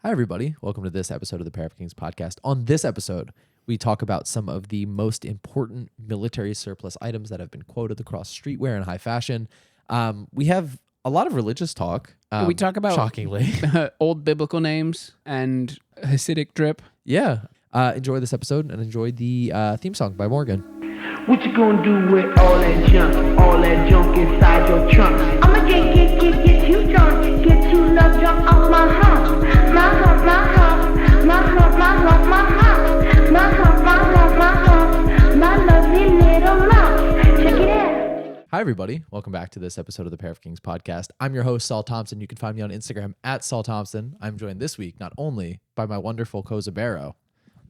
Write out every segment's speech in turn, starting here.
Hi, everybody. Welcome to this episode of the Pair of Kings podcast. On this episode, we talk about some of the most important military surplus items that have been quoted across streetwear and high fashion. We have a lot of religious talk. We talk about shockingly old biblical names and Hasidic drip. Yeah. Enjoy this episode and enjoy the theme song by Morgan. What you gonna do with all that junk inside your trunk? I'ma get you drunk, get you love drunk off my hump, my hump, my hump, my hump, my hump, my hump, my hump, my hump, my hump, my lovely little lump. Check it out. Hi, everybody. Welcome back to this episode of the Pair of Kings podcast. I'm your host, Saul Thompson. You can find me on Instagram at Saul Thompson. I'm joined this week not only by my wonderful Kozabero,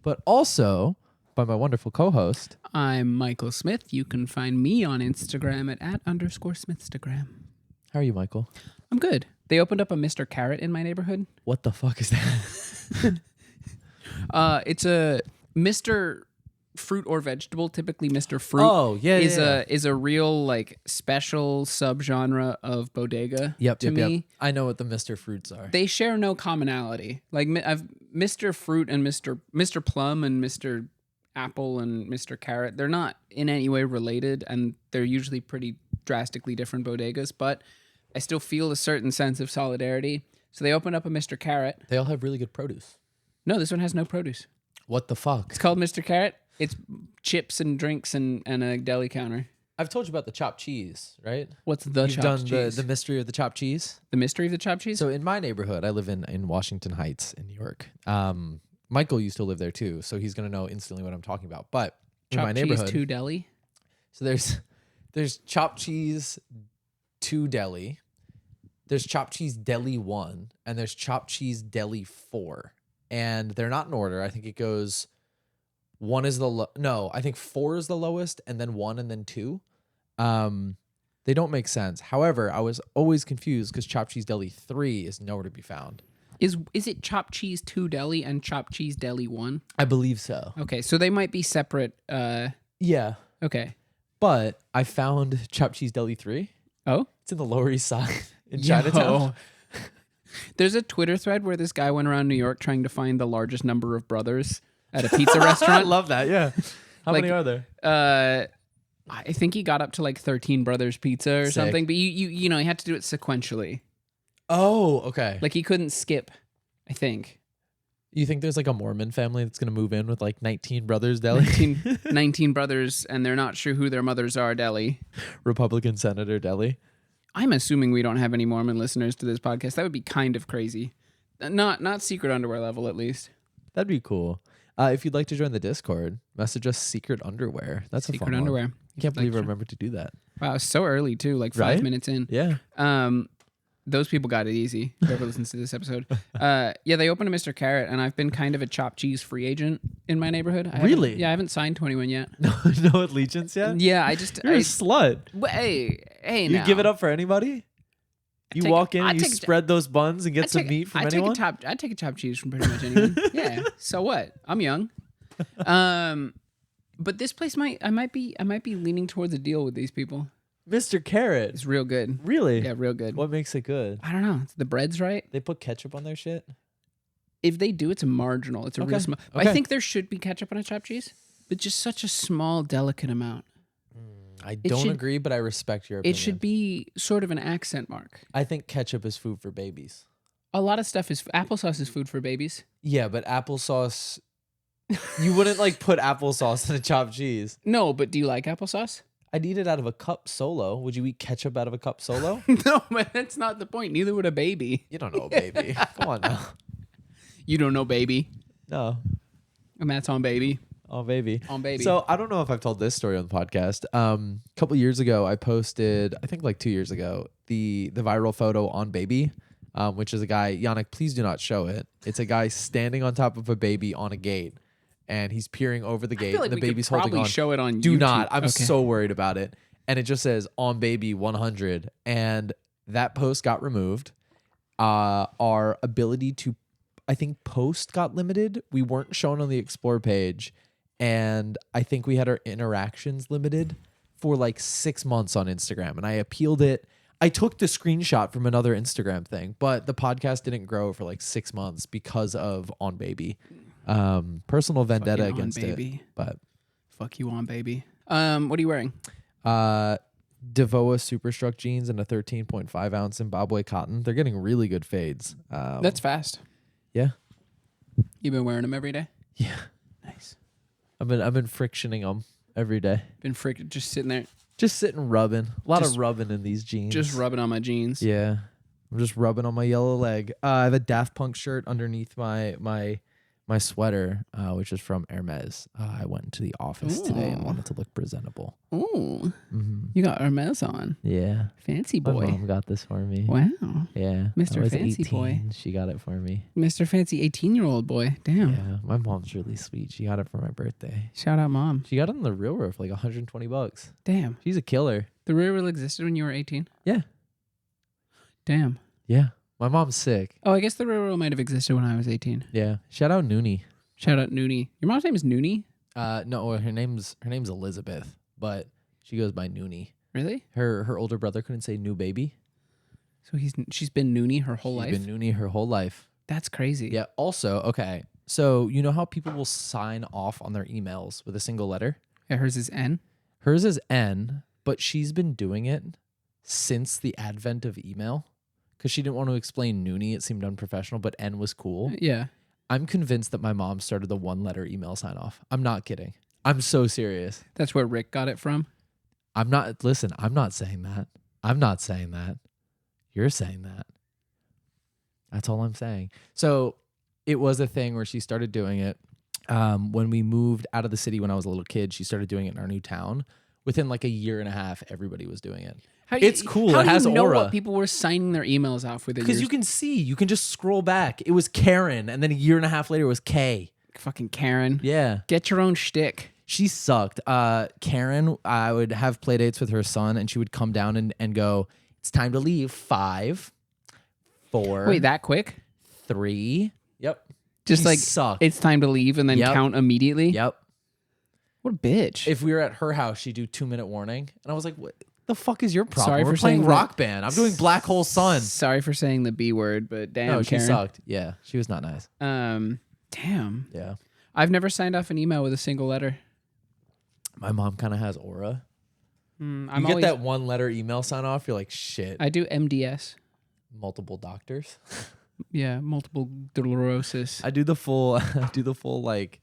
but also by my wonderful co-host. I'm Michael Smith. You can find me on Instagram at @_Smithstagram. How are you, Michael? I'm good. They opened up a Mr. Carrot in my neighborhood. What the fuck is that? It's a Mr. Fruit or vegetable. Typically, Mr. Fruit is a real like special subgenre of bodega. To me. I know what the Mr. Fruits are. They share no commonality. Like I've Mr. Fruit and Mr. Plum and Mr. Apple and Mr. Carrot, they're not in any way related, and they're usually pretty drastically different bodegas, but I still feel a certain sense of solidarity. So they opened up a Mr. Carrot. They all have really good produce. No, this one has no produce. What the fuck? It's called Mr. Carrot. It's chips and drinks and a deli counter. I've told you about the chopped cheese, right? What's the You've chopped done cheese? the mystery of the chopped cheese? The mystery of the chopped cheese? So in my neighborhood, I live in Washington Heights in New York. Michael used to live there too, so he's gonna know instantly what I'm talking about. But in my chopped neighborhood, cheese to deli? so there's chopped cheese to deli, there's chopped cheese deli 1, and there's chopped cheese deli 4, and they're not in order. I think it goes 1 is I think 4 is the lowest, and then 1, and then 2. They don't make sense. However, I was always confused because chopped cheese deli 3 is nowhere to be found. Is it chopped cheese to deli and chopped cheese deli 1? I believe so. Okay, so they might be separate. Yeah. Okay. But I found chopped cheese deli 3. Oh? It's in the Lower East Side in Chinatown. There's a Twitter thread where this guy went around New York trying to find the largest number of brothers at a pizza restaurant. I love that, yeah. How many are there? I think he got up to like 13 brothers pizza or something, but you know, he had to do it sequentially. Oh, okay. Like he couldn't skip, I think. You think there's like a Mormon family that's going to move in with like 19 brothers deli? 19 brothers, and they're not sure who their mothers are deli. Republican Senator deli. I'm assuming we don't have any Mormon listeners to this podcast. That would be kind of crazy. Not secret underwear level, at least. That'd be cool. If you'd like to join the Discord, message us secret underwear. That's secret a fun underwear. one. I can't believe I remembered to do that. Wow, it's so early too, like 5 minutes in. Yeah. Those people got it easy. Whoever listens to this episode. Yeah, they opened a Mr. Carrot, and I've been kind of a chopped cheese free agent in my neighborhood. Really? I haven't signed to anyone yet. No allegiance yet? Yeah, You're a slut. Hey, You now. give it up for anybody? You walk in, you spread those buns and get some meat from anyone? I'd take a chopped cheese from pretty much anyone. Yeah. So what? I'm young. But this place I might be leaning towards a deal with these people. Mr. Carrot. It's real good. Really? Yeah, real good. What makes it good? I don't know. The bread's right. They put ketchup on their shit? If they do, it's a marginal. It's a real small. Okay. I think there should be ketchup on a chopped cheese, but just such a small, delicate amount. I don't agree, but I respect your opinion. It should be sort of an accent mark. I think ketchup is food for babies. A lot of stuff is applesauce is food for babies. Yeah, but applesauce, you wouldn't like put applesauce in a chopped cheese. No, but do you like applesauce? I'd eat it out of a cup solo. Would you eat ketchup out of a cup solo? No, but that's not the point. Neither would a baby. You don't know, baby. Come on now. You don't know, baby. No. And that's on baby. Oh, baby. On baby. So I don't know if I've told this story on the podcast. A couple years ago, I posted, I think like 2 years ago, the viral photo on baby, which is a guy, Yannick, please do not show it. It's a guy standing on top of a baby on a gate. And he's peering over the gate. Like and the baby's holding on. Show it on Do YouTube. not. I'm so worried about it. And it just says on baby 100. And that post got removed. Our ability to, I think, post got limited. We weren't shown on the explore page. And I think we had our interactions limited for like 6 months on Instagram. And I appealed it. I took the screenshot from another Instagram thing, but the podcast didn't grow for like 6 months because of On Baby. Personal vendetta Fucking On against Baby. it. But Fuck you on, baby. What are you wearing? Devoa Superstruck jeans and a 13.5 ounce Zimbabwe cotton. They're getting really good fades. That's fast. Yeah. You've been wearing them every day? Yeah. Nice. I've been frictioning them every day. Just sitting there. Just sitting rubbing. A lot Just- of rubbing in these jeans. Just rubbing on my jeans. Yeah. I'm just rubbing on my yellow leg. I have a Daft Punk shirt underneath my sweater, which is from Hermes. I went to the office today and Ooh. wanted to look presentable. Ooh. Mm-hmm. You got Hermes on. Yeah. Fancy My boy. mom got this for me. Wow. Yeah. Mr. I was Fancy 18. Boy. She got it for me. Mr. Fancy 18-year-old boy. Damn. Yeah. My mom's really sweet. She got it for my birthday. Shout out, Mom. She got it on the real for like $120. Damn. She's a killer. The real world existed when you were 18? Yeah. Damn. Yeah. My mom's sick. Oh, I guess the real world might have existed when I was 18. Yeah. Shout out Noonie. Shout out Noonie. Your mom's name is Noonie? No, her name's Elizabeth, but she goes by Noonie. Really? Her older brother couldn't say new baby. So she's been Noonie her whole life? She's been Noonie her whole life. That's crazy. Yeah. Also, okay. So you know how people will sign off on their emails with a single letter? Yeah, hers is N. Hers is N, but she's been doing it since the advent of email because she didn't want to explain Noonie. It seemed unprofessional, but N was cool. Yeah. I'm convinced that my mom started the one-letter email sign-off. I'm not kidding. I'm so serious. That's where Rick got it from. I'm not saying that. I'm not saying that. You're saying that. That's all I'm saying. So it was a thing where she started doing it. When we moved out of the city when I was a little kid, she started doing it in our new town. Within like a year and a half, everybody was doing it. It's cool. How It has do you know aura. what people were signing their emails off with? Because you can see. You can just scroll back. It was Karen, and then a year and a half later it was K. Fucking Karen. Yeah. Get your own shtick. She sucked. Karen, I would have play dates with her son, and she would come down and go, it's time to leave. 5, 4. Wait, that quick? 3. Yep. Just She like sucked. it's time to leave and then Yep. count immediately? Yep. What a bitch. If we were at her house, she'd do 2-minute warning. And I was like, what the fuck is your problem? Sorry We're for playing saying Rock Band. I'm doing Black Hole Sun. Sorry for saying the B word, but damn, No, she Karen. sucked. Yeah, she was not nice. Damn. Yeah. I've never signed off an email with a single letter. My mom kind of has aura. I'm You get always, that one letter email sign off, you're like, shit. I do MDS. Multiple doctors. Yeah, multiple sclerosis. I do the full like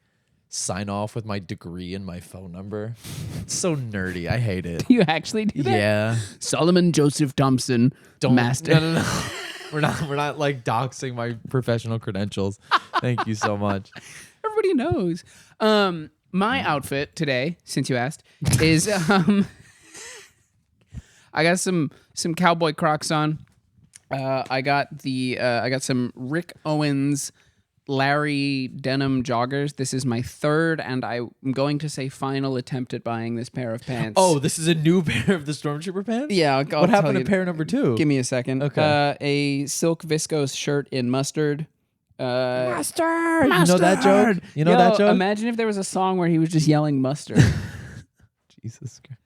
sign off with my degree and my phone number. It's so nerdy. I hate it. You actually do that? Yeah. Solomon Joseph Thompson, master. No. We're not like doxing my professional credentials. Thank you so much. Everybody knows. My outfit today, since you asked, is I got some cowboy Crocs on. I got some Rick Owens Larry denim joggers. This is my third and I'm going to say final attempt at buying this pair of pants. Oh, this is a new pair of the Stormtrooper pants? Yeah. What tell happened you. to pair number 2? Give me a second. Okay. A silk viscose shirt in mustard. Mustard. You know that joke? You know that joke? Imagine if there was a song where he was just yelling mustard. Jesus Christ.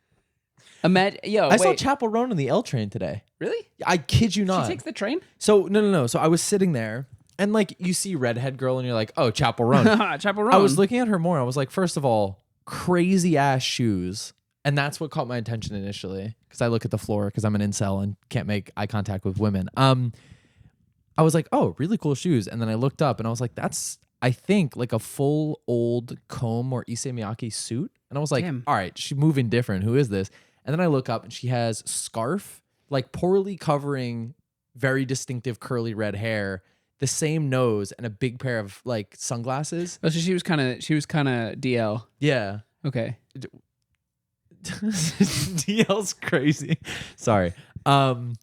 I I saw Chapel Roan on the L train today. Really? I kid you not. She takes the train? So no. So I was sitting there and like you see redhead girl and you're like, oh, Chapel Roan. Chapel Roan. I was looking at her more. I was like, first of all, crazy ass shoes. And that's what caught my attention initially. Because I look at the floor because I'm an incel and can't make eye contact with women. I was like, oh, really cool shoes. And then I looked up and I was like, that's, I think, like a full old comb or Issey Miyake suit. And I was like, Damn. all right, she's moving different. Who is this? And then I look up and she has scarf, like poorly covering very distinctive curly red hair, the same nose, and a big pair of like sunglasses. Oh, so she was kind of DL. Yeah. Okay. DL's crazy. Sorry. And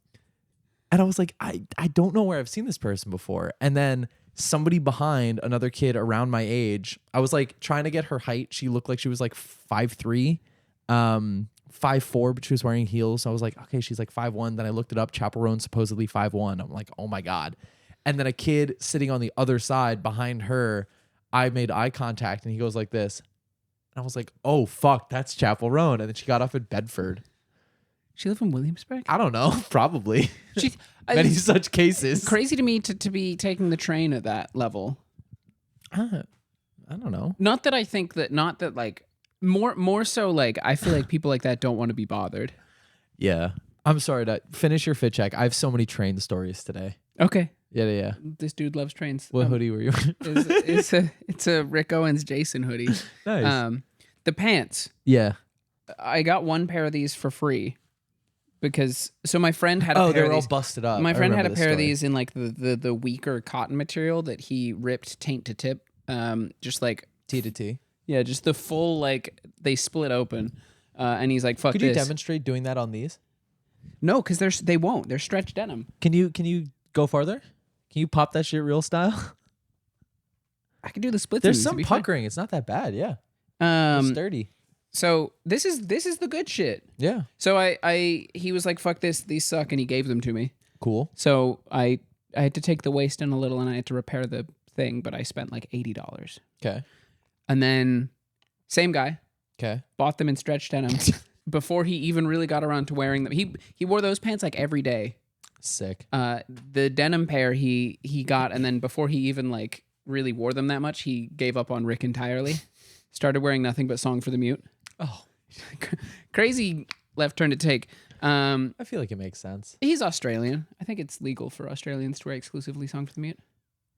I was like, I don't know where I've seen this person before. And then somebody behind, another kid around my age, I was like trying to get her height. She looked like she was like 5'3", 5'4", but she was wearing heels. So I was like, okay, she's like 5'1". Then I looked it up. Chapel Roan supposedly 5'1". I'm like, oh my God. And then a kid sitting on the other side behind her, I made eye contact and he goes like this. And I was like, oh fuck, that's Chapel Roan. And then she got off at Bedford. She live in Williamsburg? I don't know. Probably. She, Many it's such cases. crazy to me to be taking the train at that level. I don't know. Not that like more so like I feel like people like that don't want to be bothered. Yeah. I'm sorry to finish your fit check. I have so many train stories today. Okay. Yeah. This dude loves trains. What hoodie were you wearing? It's a Rick Owens Jason hoodie. Nice. The pants. Yeah. I got one pair of these for free because my friend had a pair they of were all these. busted up. My I friend had a remember this pair of story. these in like the weaker cotton material that he ripped taint to tip. Just like T to T. yeah, just the full like they split open. And he's like, "Fuck Could this." you demonstrate doing that on these? No, because they won't. They're stretched denim. Can you go farther? Can you pop that shit real style? I can do the splits. There's in these, some it'd be fine. puckering. It's not that bad. Yeah. It's sturdy. So this is the good shit. Yeah. So he was like, "Fuck this, these suck," and he gave them to me. Cool. So I had to take the waist in a little, and I had to repair the thing, but I spent like $80. Okay. And then same guy Okay. bought them in stretch denim before he even really got around to wearing them. He wore those pants like every day. Sick. The denim pair he got, and then before he even like really wore them that much, he gave up on Rick entirely. Started wearing nothing but Song for the Mute. Oh, Crazy left turn to take. I feel like it makes sense. He's Australian. I think it's legal for Australians to wear exclusively Song for the Mute.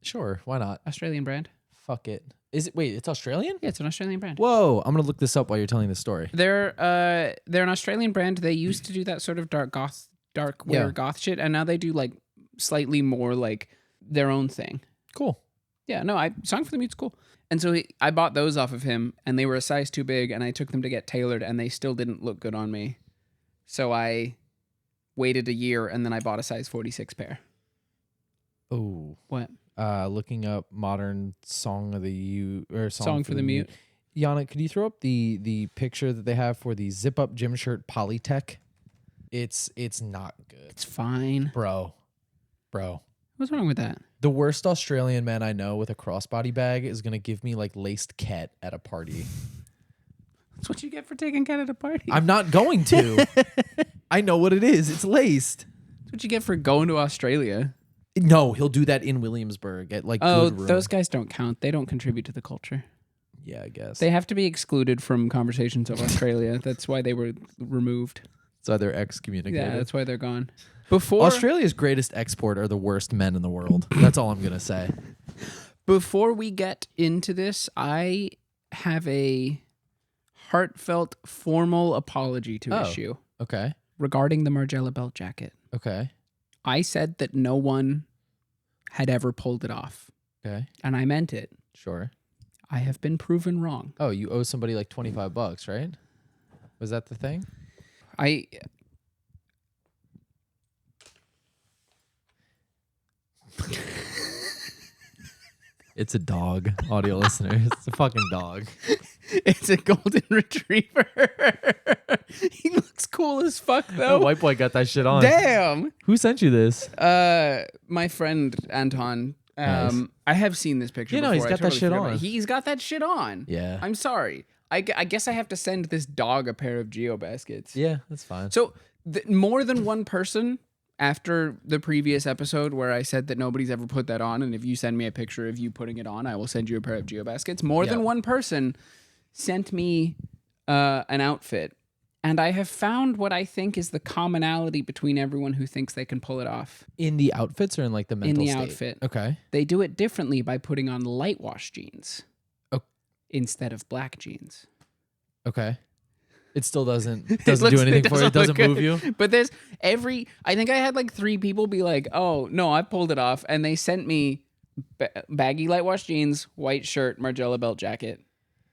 Sure. Why not? Australian brand. Fuck it. Is it? Wait, it's Australian? Yeah, it's an Australian brand. Whoa. I'm gonna look this up while you're telling this story. They're an Australian brand. They used to do that sort of dark wear Yeah. goth shit, and now they do like slightly more like their own thing. Cool. Yeah, no, Song for the Mute's cool. And so I bought those off of him, and they were a size too big, and I took them to get tailored, and they still didn't look good on me. So I waited a year, and then I bought a size 46 pair. Oh. What? Looking up modern song of the Song for the Mute. Yana, could you throw up the picture that they have for the zip up gym shirt Polytech? It's not good, It's fine. bro. What's wrong with that? The worst Australian man I know with a crossbody bag is gonna give me like laced ket at a party. That's what you get for taking cat at a party. I'm not going to. I know what it is. It's laced. That's what you get for going to Australia. No, he'll do that in Williamsburg at like Oh, good room. those guys don't count. They don't contribute to the culture. Yeah, I guess. They have to be excluded from conversations of Australia. That's why they were removed. So they're excommunicated. Yeah, that's why they're gone. Before Australia's greatest export are the worst men in the world. That's all I'm gonna say. Before we get into this, I have a heartfelt formal apology to issue Okay. regarding the Margiela belt jacket. Okay. I said that no one had ever pulled it off, Okay. and I meant it. Sure. I have been proven wrong. Oh, you owe somebody like $25, right? Was that the thing? It's a dog, audio listeners. It's a fucking dog. It's a golden retriever. He looks cool as fuck, Oh, though. white boy got that shit on. Damn. Who sent you this? My friend Anton. Nice. I have seen this picture. You know, before. he's got that shit forgot about on. it. He's got that shit on. Yeah. I'm sorry. I guess I have to send this dog a pair of Geo baskets. Yeah, that's fine. So more than one person after the previous episode where I said that nobody's ever put that on, and if you send me a picture of you putting it on, I will send you a pair of Geo baskets. More than one person sent me an outfit, and I have found what I think is the commonality between everyone who thinks they can pull it off. In the outfits or in like the mental state? Outfit. Okay. They do it differently by putting on light wash jeans instead of black jeans. Okay. It still doesn't It do looks- anything for you. It doesn't look move good. you. But I think I had like 3 people be like, "Oh no, I pulled it off," and they sent me baggy light wash jeans, white shirt, Margiela belt jacket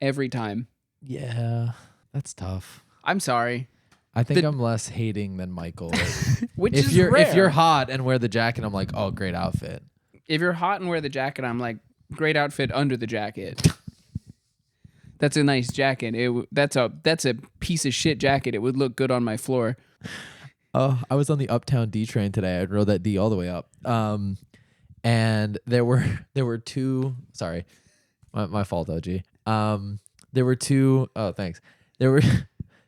every time. Yeah, that's tough. I'm sorry. I think I'm less hating than Michael. Which if is you're rare. if you're hot and wear the jacket, I'm like, oh, great outfit. If you're hot and wear the jacket, I'm like, great outfit under the jacket. That's a nice jacket. That's a piece of shit jacket. It would look good on my floor. Oh, I was on the Uptown D train today. I rode that D all the way up. And there were 2. Sorry, my fault, OG. There were 2. Oh, thanks. There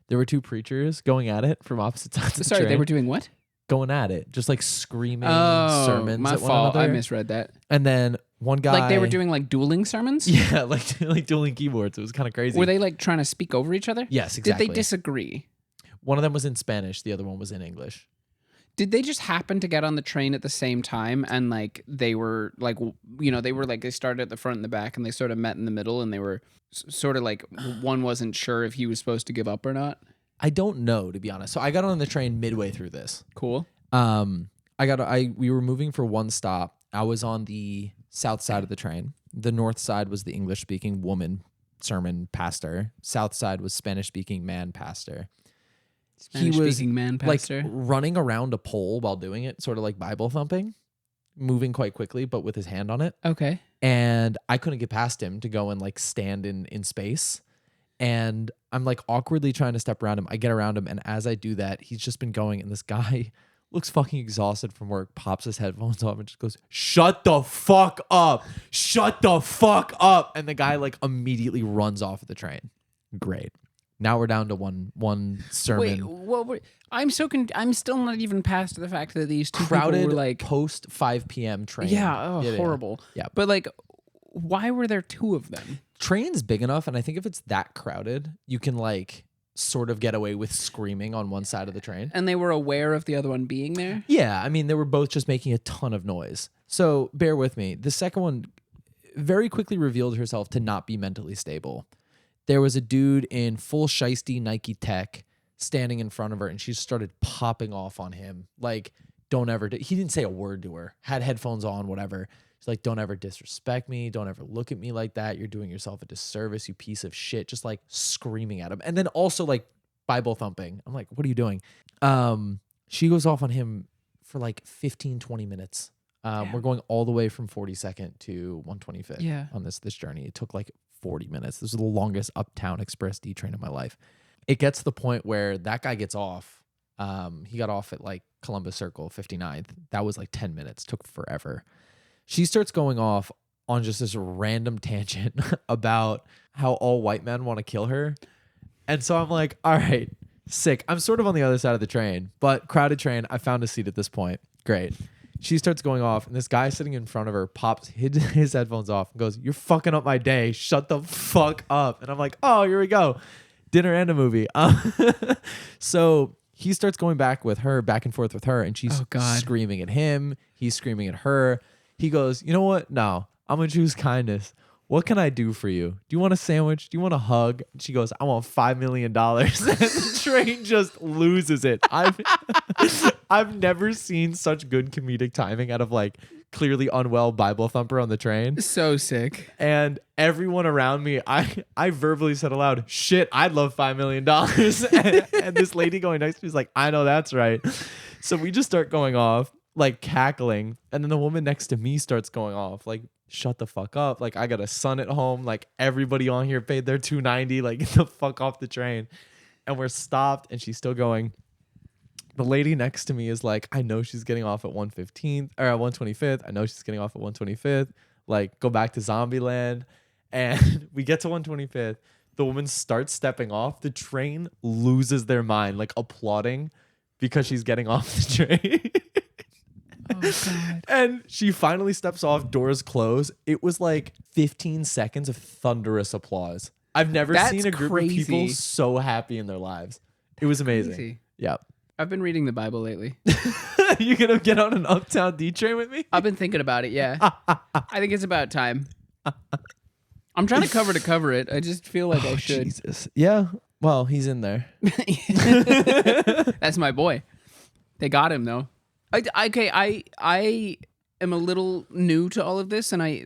There were two preachers going at it from opposite sides of the Sorry, train. they were doing what? Going at it, just like screaming Oh, sermons my at one fault. another. I misread that. And then one guy, Like they were doing like dueling sermons? yeah, like dueling keyboards. It was kind of crazy. Were they like trying to speak over each other? Yes, exactly. Did they disagree? One of them was in Spanish, the other one was in English. Did they just happen to get on the train at the same time and like they were like, you know, they started at the front and the back and they sort of met in the middle and they were sort of like one wasn't sure if he was supposed to give up or not? I don't know, to be honest. So I got on the train midway through this. Cool. We were moving for one stop. I was on the south side of the train. The north side was the English speaking woman sermon pastor. South side was Spanish speaking man pastor. He was Speaking man pastor. like running around a pole while doing it, sort of like Bible thumping, moving quite quickly, but with his hand on it. Okay. And I couldn't get past him to go and like stand in space. And I'm like awkwardly trying to step around him. I get around him, and as I do that, he's just been going, and this guy looks fucking exhausted from work, pops his headphones off and just goes, "Shut the fuck up. Shut the fuck up." And the guy like immediately runs off the train. Great. Now we're down to one sermon. Wait, I'm still not even past the fact that these two Crowded people were like post 5 p.m. train. yeah, Yeah. horrible. Yeah. But like, why were there two of them? Train's big enough, and I think if it's that crowded, you can like sort of get away with screaming on one side of the train. And they were aware of the other one being there? Yeah, I mean, they were both just making a ton of noise. So bear with me. The second one very quickly revealed herself to not be mentally stable. There was a dude in full shiesty Nike tech standing in front of her, and she started popping off on him. Like, don't ever, he didn't say a word to her, had headphones on, whatever. She's like, "Don't ever disrespect me. Don't ever look at me like that. You're doing yourself a disservice, you piece of shit." Just like screaming at him. And then also like Bible thumping. I'm like, what are you doing? She goes off on him for like 15, 20 minutes. We're going all the way from 42nd to 125th on this journey. It took like 40 minutes. This is the longest Uptown Express D train of my life. It gets to the point where that guy gets off. He got off at like Columbus Circle, 59th. That was like 10 minutes. Took forever. She starts going off on just this random tangent about how all white men want to kill her. And so I'm like, all right, sick. I'm sort of on the other side of the train, but crowded train. I found a seat at this point. Great. She starts going off, and this guy sitting in front of her pops his headphones off and goes, "You're fucking up my day. Shut the fuck up." And I'm like, oh, here we go. Dinner and a movie. So he starts going back and forth with her, and she's screaming at him. He's screaming at her. He goes, "You know what? No, I'm going to choose kindness. What can I do for you? Do you want a sandwich? Do you want a hug?" And she goes, "I want $5 million." And the train just loses it. I've never seen such good comedic timing out of like clearly unwell Bible thumper on the train. So sick. And everyone around me, I verbally said aloud, "Shit, I'd love $5 million." and this lady going next to me is like, "I know that's right." So we just start going off, like cackling. And then the woman next to me starts going off, like, "Shut the fuck up. Like, I got a son at home. Like, everybody on here paid their $2.90. Like, get the fuck off the train." And we're stopped, and she's still going. The lady next to me is like, "I know she's getting off at 115th or at 125th. I know she's getting off at 125th. Like, go back to Zombieland." And we get to 125th. The woman starts stepping off. The train loses their mind, like applauding because she's getting off the train. Oh, God. And she finally steps off, doors close. It was like 15 seconds of thunderous applause. I've never seen a group of people so happy in their lives. It was amazing. Crazy. Yep. I've been reading the Bible lately. You gonna get on an Uptown D train with me? I've been thinking about it, yeah. I think it's about time. I'm trying to cover it. I just feel like I should. Jesus. Yeah. Well, he's in there. That's my boy. They got him though. I am a little new to all of this, and I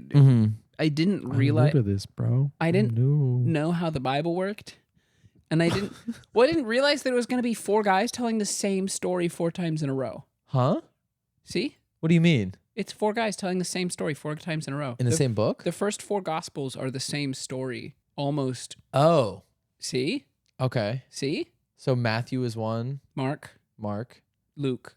didn't realize I'm new to this, bro. I didn't know how the Bible worked, and I didn't realize that it was going to be four guys telling the same story 4 times in a row. Huh? See? What do you mean? It's 4 guys telling the same story 4 times in a row. In the same book? The first 4 Gospels are the same story, almost. Oh. See? Okay. See? So Matthew is one. Mark, Luke,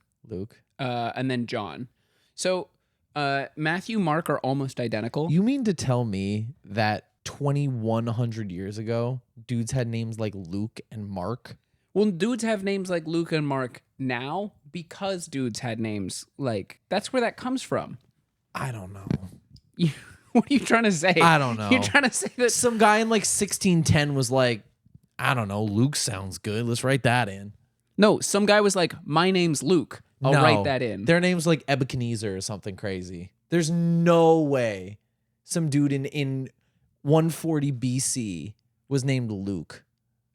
and then John. So Matthew, Mark are almost identical. You mean to tell me that 2,100 years ago, dudes had names like Luke and Mark? Well, dudes have names like Luke and Mark now because dudes had names like that's where that comes from. I don't know. What are you trying to say? I don't know. You're trying to say that Some guy in like 1610 was like, I don't know, Luke sounds good. Let's write that in. no, some guy was like, my name's Luke. I'll No. write that in. Their name's like Ebenezer or something crazy. There's no way some dude in 140 BC was named Luke.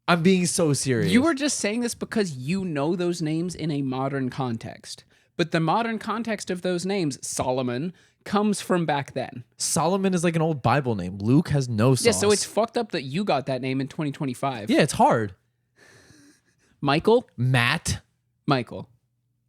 I'm being so serious. You were just saying this because you know those names in a modern context. But the modern context of those names, Solomon, comes from back then. Solomon is like an old Bible name. Luke has no sauce. Yeah, so it's fucked up that you got that name in 2025. Yeah, it's hard. Michael? Matt. Michael.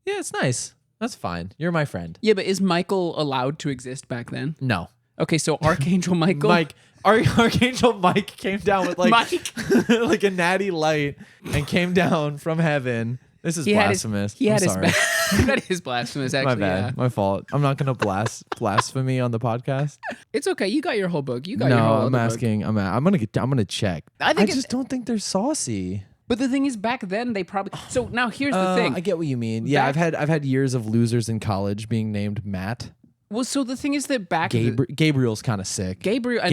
Yeah, it's nice. That's fine. You're my friend. Yeah, but is Michael allowed to exist back then? No. Okay, so Archangel Michael. Mike. Archangel Mike came down with like, Mike. like a natty light and came down from heaven. This is blasphemous. He had I'm his, sorry. that is blasphemous, actually. My bad. Yeah. My fault. I'm not gonna blasphemy on the podcast. It's okay. You got your whole book. You got your whole No, I'm other book. asking. I'm gonna check. I think just don't think they're saucy. But the thing is, back then they probably. So now here's the thing. I get what you mean. Yeah, Back- I've had years of losers in college being named Matt. Well, so the thing is that back Gabriel's kind of sick. Gabriel's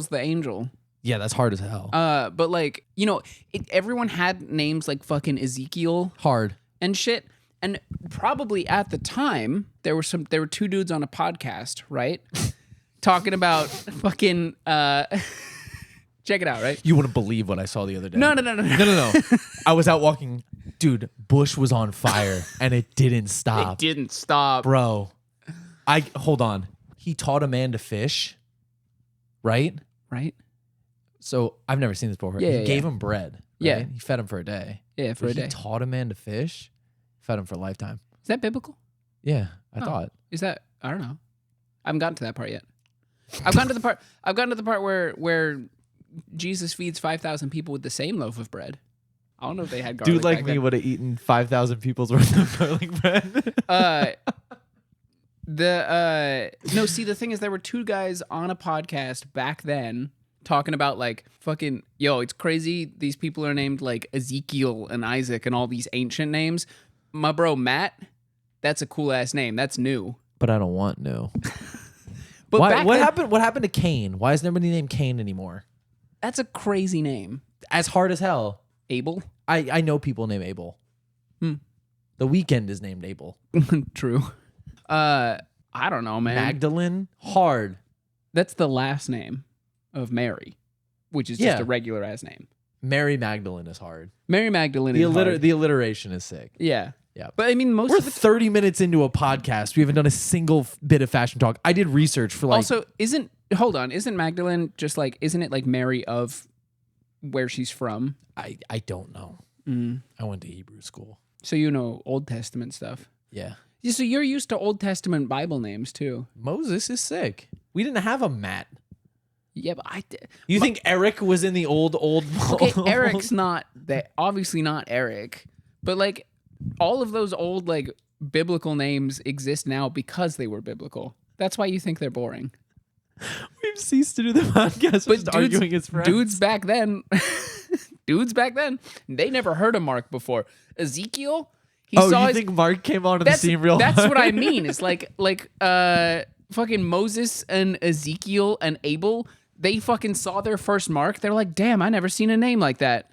the angel. Yeah, that's hard as hell. But like, you know, everyone had names like fucking Ezekiel Hard. and shit. And probably at the time there were two dudes on a podcast, right? Talking about fucking check it out, right? You wouldn't believe what I saw the other day. No. No. I was out walking. Dude, Bush was on fire and it didn't stop. It didn't stop. Bro. Hold on. He taught a man to fish, right? Right? So I've never seen this before. Yeah, he yeah, gave yeah. him bread. Right? Yeah. He fed him for a day. Yeah, for But a day. He taught a man to fish, fed him for a lifetime. Is that biblical? Yeah, I Oh. thought. Is that I don't know. I haven't gotten to that part yet. I've gotten to the part where Jesus feeds 5,000 people with the same loaf of bread. I don't know if they had garlic. Dude like back me then. would have eaten 5,000 people's worth of garlic bread. No, see, the thing is there were two guys on a podcast back then talking about like fucking it's crazy. These people are named like Ezekiel and Isaac and all these ancient names. My bro Matt, that's a cool ass name. That's new. But I don't want no. But What then, happened? What happened to Cain? Why is nobody named Cain anymore? That's a crazy name. As hard as hell. Abel? I know people named Abel. Hmm. The Weeknd is named Abel. True. I don't know, man. Magdalene, hard. That's the last name of Mary, which is just Yeah. a regular ass name. Mary Magdalene is hard. Mary Magdalene The is hard. the alliteration is sick. Yeah. Yeah. But I mean, most We're of it's 30 minutes into a podcast. We haven't done a single bit of fashion talk. I did research for like. also isn't Magdalene just like isn't it like Mary of where she's from? I don't know. I went to Hebrew school. So you know Old Testament stuff. Yeah. Yeah, so you're used to Old Testament Bible names too. Moses is sick. We didn't have a Matt. Yeah, but You think Eric was in the old? okay, Eric's not that obviously not Eric, but like all of those old like biblical names exist now because they were biblical. That's why you think they're boring. We've ceased to do the podcast. But just arguing as friends. Dudes back then, they never heard of Mark before. Ezekiel, You think Mark came onto the scene real That's hard? what I mean. It's like fucking Moses and Ezekiel and Abel. They fucking saw their first Mark. They're like, damn, I never seen a name like that.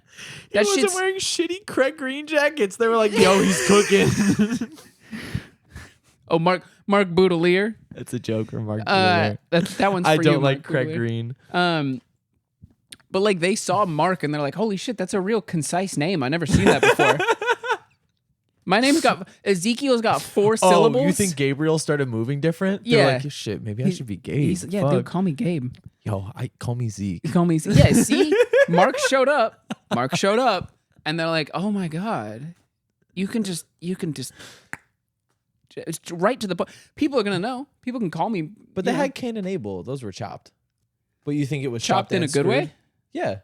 That He shit's wasn't wearing shitty Craig Green jackets. They were like, yo, he's cooking. oh Mark Boudelier. That's a joke from Mark. That one's for I you, don't like Mark Craig Boudelier. Green. But like they saw Mark and they're like, holy shit, that's a real concise name. I never seen that before. Ezekiel's got 4 syllables. Oh, you think Gabriel started moving different? Yeah. They're like, shit, maybe I should be Gabe. He's yeah, Fuck. dude, call me Gabe. Yo, call me Zeke. Call me yeah. See, Mark showed up, and they're like, oh my god, you can just it's right to the point. People are gonna know. People can call me. But they had Cain and Abel. Those were chopped. But you think it was chopped in a and good screwed? way. Yeah,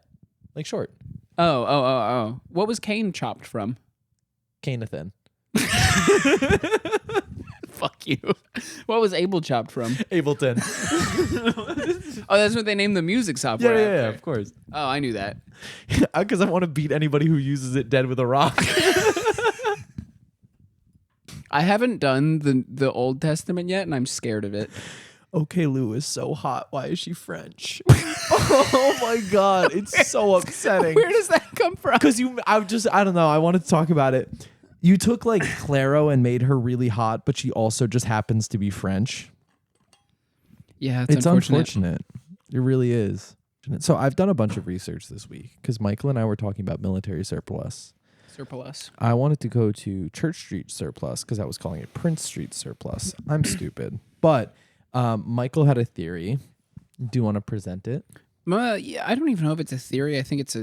like short. Oh. What was Cain chopped from? Canathan. Fuck you. What was Able chopped from? Ableton. Oh, that's what they named the music software. yeah, after. of course. Oh, I knew that. Because I want to beat anybody who uses it dead with a rock. I haven't done the Old Testament yet, and I'm scared of it. Okay, Lou is so hot. Why is she French? Oh my god, it's so upsetting. Where does that come from? Because I don't know. I wanted to talk about it. You took like Claro and made her really hot, but she also just happens to be French. Yeah, It's unfortunate. It really is. So I've done a bunch of research this week because Michael and I were talking about military surplus. Surplus. I wanted to go to Church Street surplus because I was calling it Prince Street surplus. I'm stupid. But Michael had a theory. Do you want to present it? Yeah, I don't even know if it's a theory. I think it's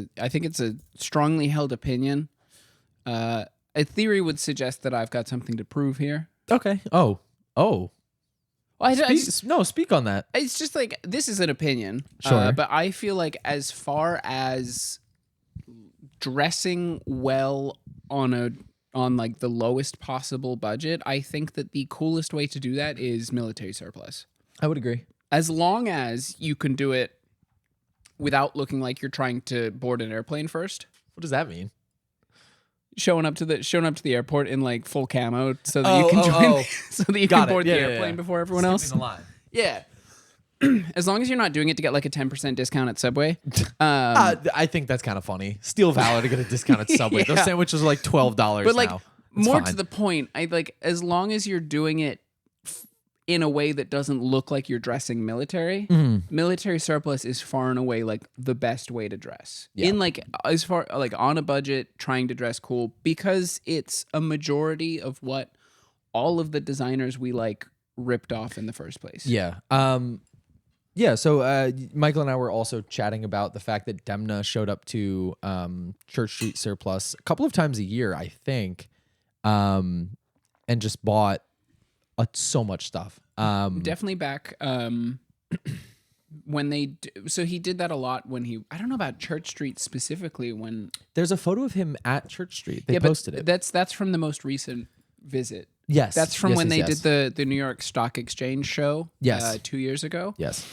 a strongly held opinion. A theory would suggest that I've got something to prove here. Okay. Oh. Well, Speak on that. it's just like this is an opinion. Sure. But I feel like as far as dressing well on like the lowest possible budget, I think that the coolest way to do that is military surplus. I would agree. As long as you can do it without looking like you're trying to board an airplane first. What does that mean? Showing up to the airport in like full camo so that you can join so that you can board the airplane before everyone else. The line. Yeah. As long as you're not doing it to get like a 10% discount at Subway. I think that's kind of funny. Steal valor to get a discount at Subway. Yeah. Those sandwiches are like $12 But like now. It's more fine. to the point, I like as long as you're doing it in a way that doesn't look like you're dressing military, military surplus is far and away like the best way to dress. Yeah. In like as far like on a budget, trying to dress cool because it's a majority of what all of the designers we like ripped off in the first place. Yeah. Yeah, so Michael and I were also chatting about the fact that Demna showed up to Church Street Surplus a couple of times a year, I think, and just bought so much stuff. Definitely back when so he did that a lot when I don't know about Church Street specifically when There's a photo of him at Church Street. They yeah, posted but it. That's from the most recent visit. Yes. That's from Yes, when yes, they yes. did the New York Stock Exchange show. Yes. 2 years ago. Yes.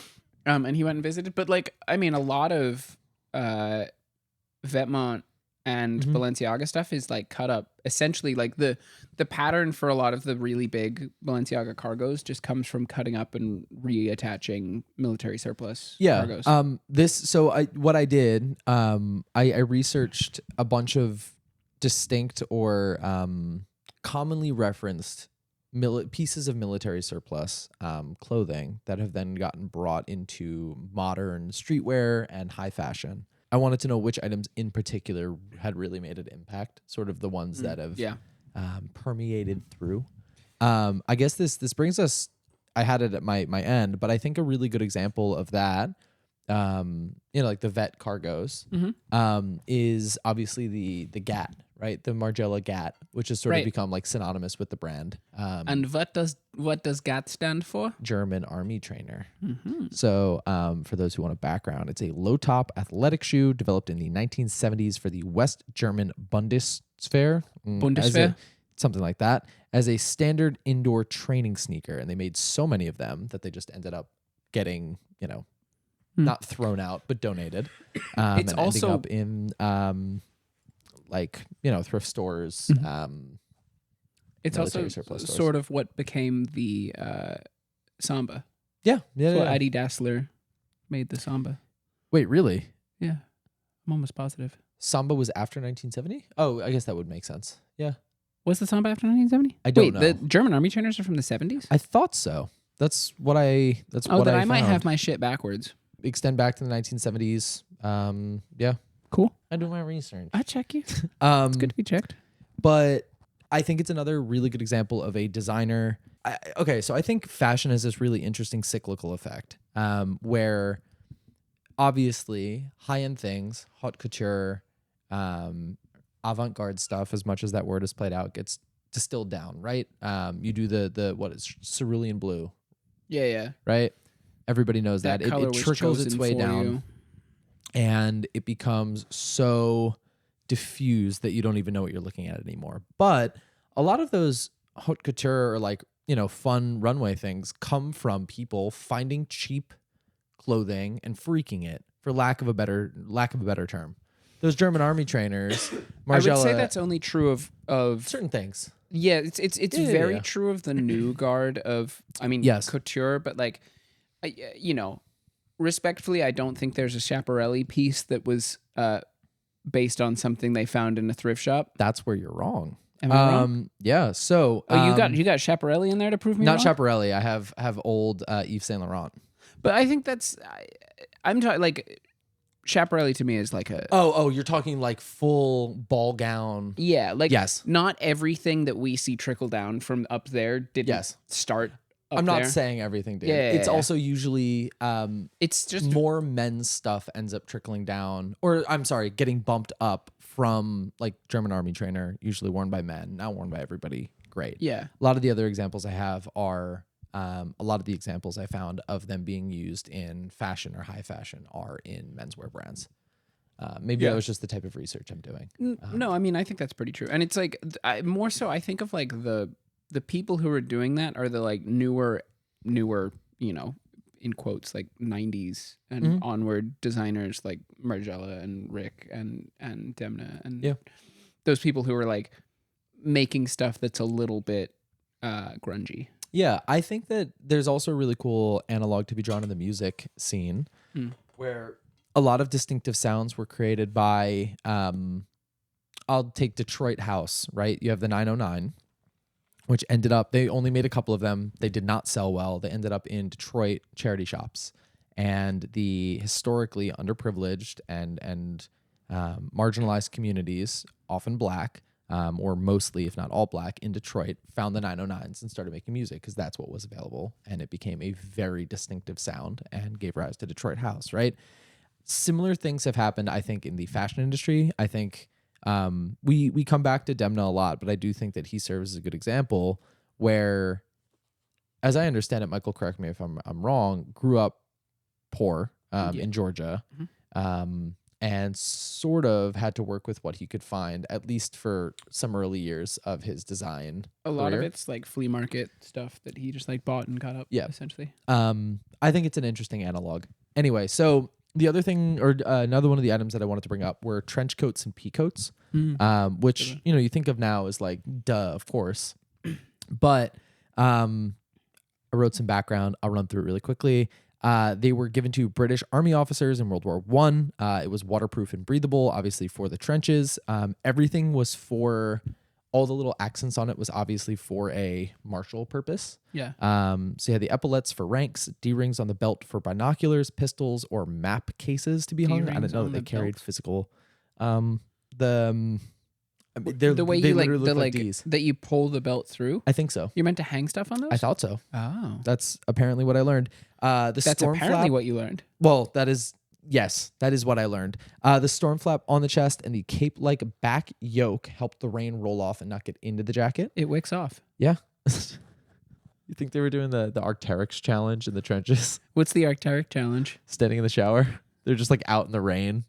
And he went and visited. But like, I mean, a lot of Vetements and Balenciaga stuff is like cut up. Essentially, like the pattern for a lot of the really big Balenciaga cargos just comes from cutting up and reattaching military surplus cargos. What I did, I researched a bunch of distinct or commonly referenced pieces of military surplus clothing that have then gotten brought into modern streetwear and high fashion. I wanted to know which items in particular had really made an impact, sort of the ones that have permeated through. I guess this brings us, I had it at my end, but I think a really good example of that, like the vet cargos, is obviously the GAT, right? The Margiela GAT, which has sort of become like synonymous with the brand. And what does GAT stand for? German Army trainer. So for those who want a background, it's a low-top athletic shoe developed in the 1970s for the West German Bundeswehr. Something like that, as a standard indoor training sneaker. And they made so many of them that they just ended up getting, not thrown out, but donated. It's and also ending up in thrift stores. It's also sort of what became the samba. Yeah. So Adi Dassler made the samba. Wait, really? Yeah, I'm almost positive. Samba was after 1970? Oh, I guess that would make sense. Yeah. Was the samba after 1970? I don't know. The German army trainers are from the 70s? I thought so. That's what I. That's what I I might found. have my shit backwards. Extend back to the 1970s. Yeah. Cool. I do my research. I check you. It's good to be checked. But I think it's another really good example of a designer. So I think fashion has this really interesting cyclical effect where obviously high-end things, haute couture, avant-garde stuff, as much as that word is played out, gets distilled down, right? You do the what is cerulean blue. Yeah. Right? Everybody knows that. It color trickles its way down. You. And it becomes so diffused that you don't even know what you're looking at anymore. But a lot of those haute couture or like, fun runway things come from people finding cheap clothing and freaking it, for lack of a better term. Those German army trainers, I would say Margiela, that's only true of certain things. yeah. It's Yeah, very yeah. true of the new guard of Yes. couture, but like, respectfully, I don't think there's a Schiaparelli piece that was based on something they found in a thrift shop. That's where you're wrong. Am I wrong? Yeah. So Oh, you got Schiaparelli in there to prove me not wrong? Schiaparelli. I have old Yves Saint Laurent. But I think I'm talking like Schiaparelli to me is like a Oh, you're talking like full ball gown. yeah, like Yes. not everything that we see trickle down from up there didn't Yes. start up I'm not there. saying everything did. Yeah, It's yeah. also usually It's just more men's stuff ends up trickling down, or I'm sorry, getting bumped up from like German army trainer, usually worn by men, not worn by everybody. Great. yeah. A lot of the other examples I have are a lot of the examples I found of them being used in fashion or high fashion are in menswear brands. Maybe that was just the type of research I'm doing. No, I mean I think that's pretty true, and it's like more so. I think of like the people who are doing that are the like newer, in quotes like 90s and onward designers like Margiela and Rick and Demna and those people who are like making stuff that's a little bit grungy. Yeah, I think that there's also a really cool analog to be drawn in the music scene where a lot of distinctive sounds were created by, I'll take Detroit House, right? You have the 909, which ended up, they only made a couple of them. They did not sell well. They ended up in Detroit charity shops. And the historically underprivileged and marginalized communities, often black, or mostly, if not all black, in Detroit, found the 909s and started making music because that's what was available. And it became a very distinctive sound and gave rise to Detroit House, right? Similar things have happened, I think, in the fashion industry. I think we come back to Demna a lot, but I do think that he serves as a good example where, as I understand it, Michael, correct me if I'm wrong, grew up poor in Georgia. And sort of had to work with what he could find, at least for some early years of his design. A lot of career. it's like flea market stuff that he just like bought and got up. Yeah. Essentially. I think it's an interesting analog. Anyway, so the other thing, or another one of the items that I wanted to bring up were trench coats and pea coats, which you think of now as like duh, of course. But I wrote some background. I'll run through it really quickly. They were given to British Army officers in World War I. It was waterproof and breathable, obviously for the trenches. Everything was for, all the little accents on it was obviously for a martial purpose. Yeah. So you had the epaulets for ranks, D-rings on the belt for binoculars, pistols, or map cases to be hung. I D-rings didn't know on that they the carried belt? physical. The way you like literally the look like Ds. that you pull the belt through. I think so. You're meant to hang stuff on those. I thought so. Oh, That's apparently what I learned. that's storm apparently flap, what you learned. Well, that is, yes, that is what I learned. The storm flap on the chest and the cape-like back yoke helped the rain roll off and not get into the jacket. It wicks off. Yeah. You think they were doing the Arc'teryx challenge in the trenches, What's the Arc'teryx challenge? standing in the shower? They're just like out in the rain.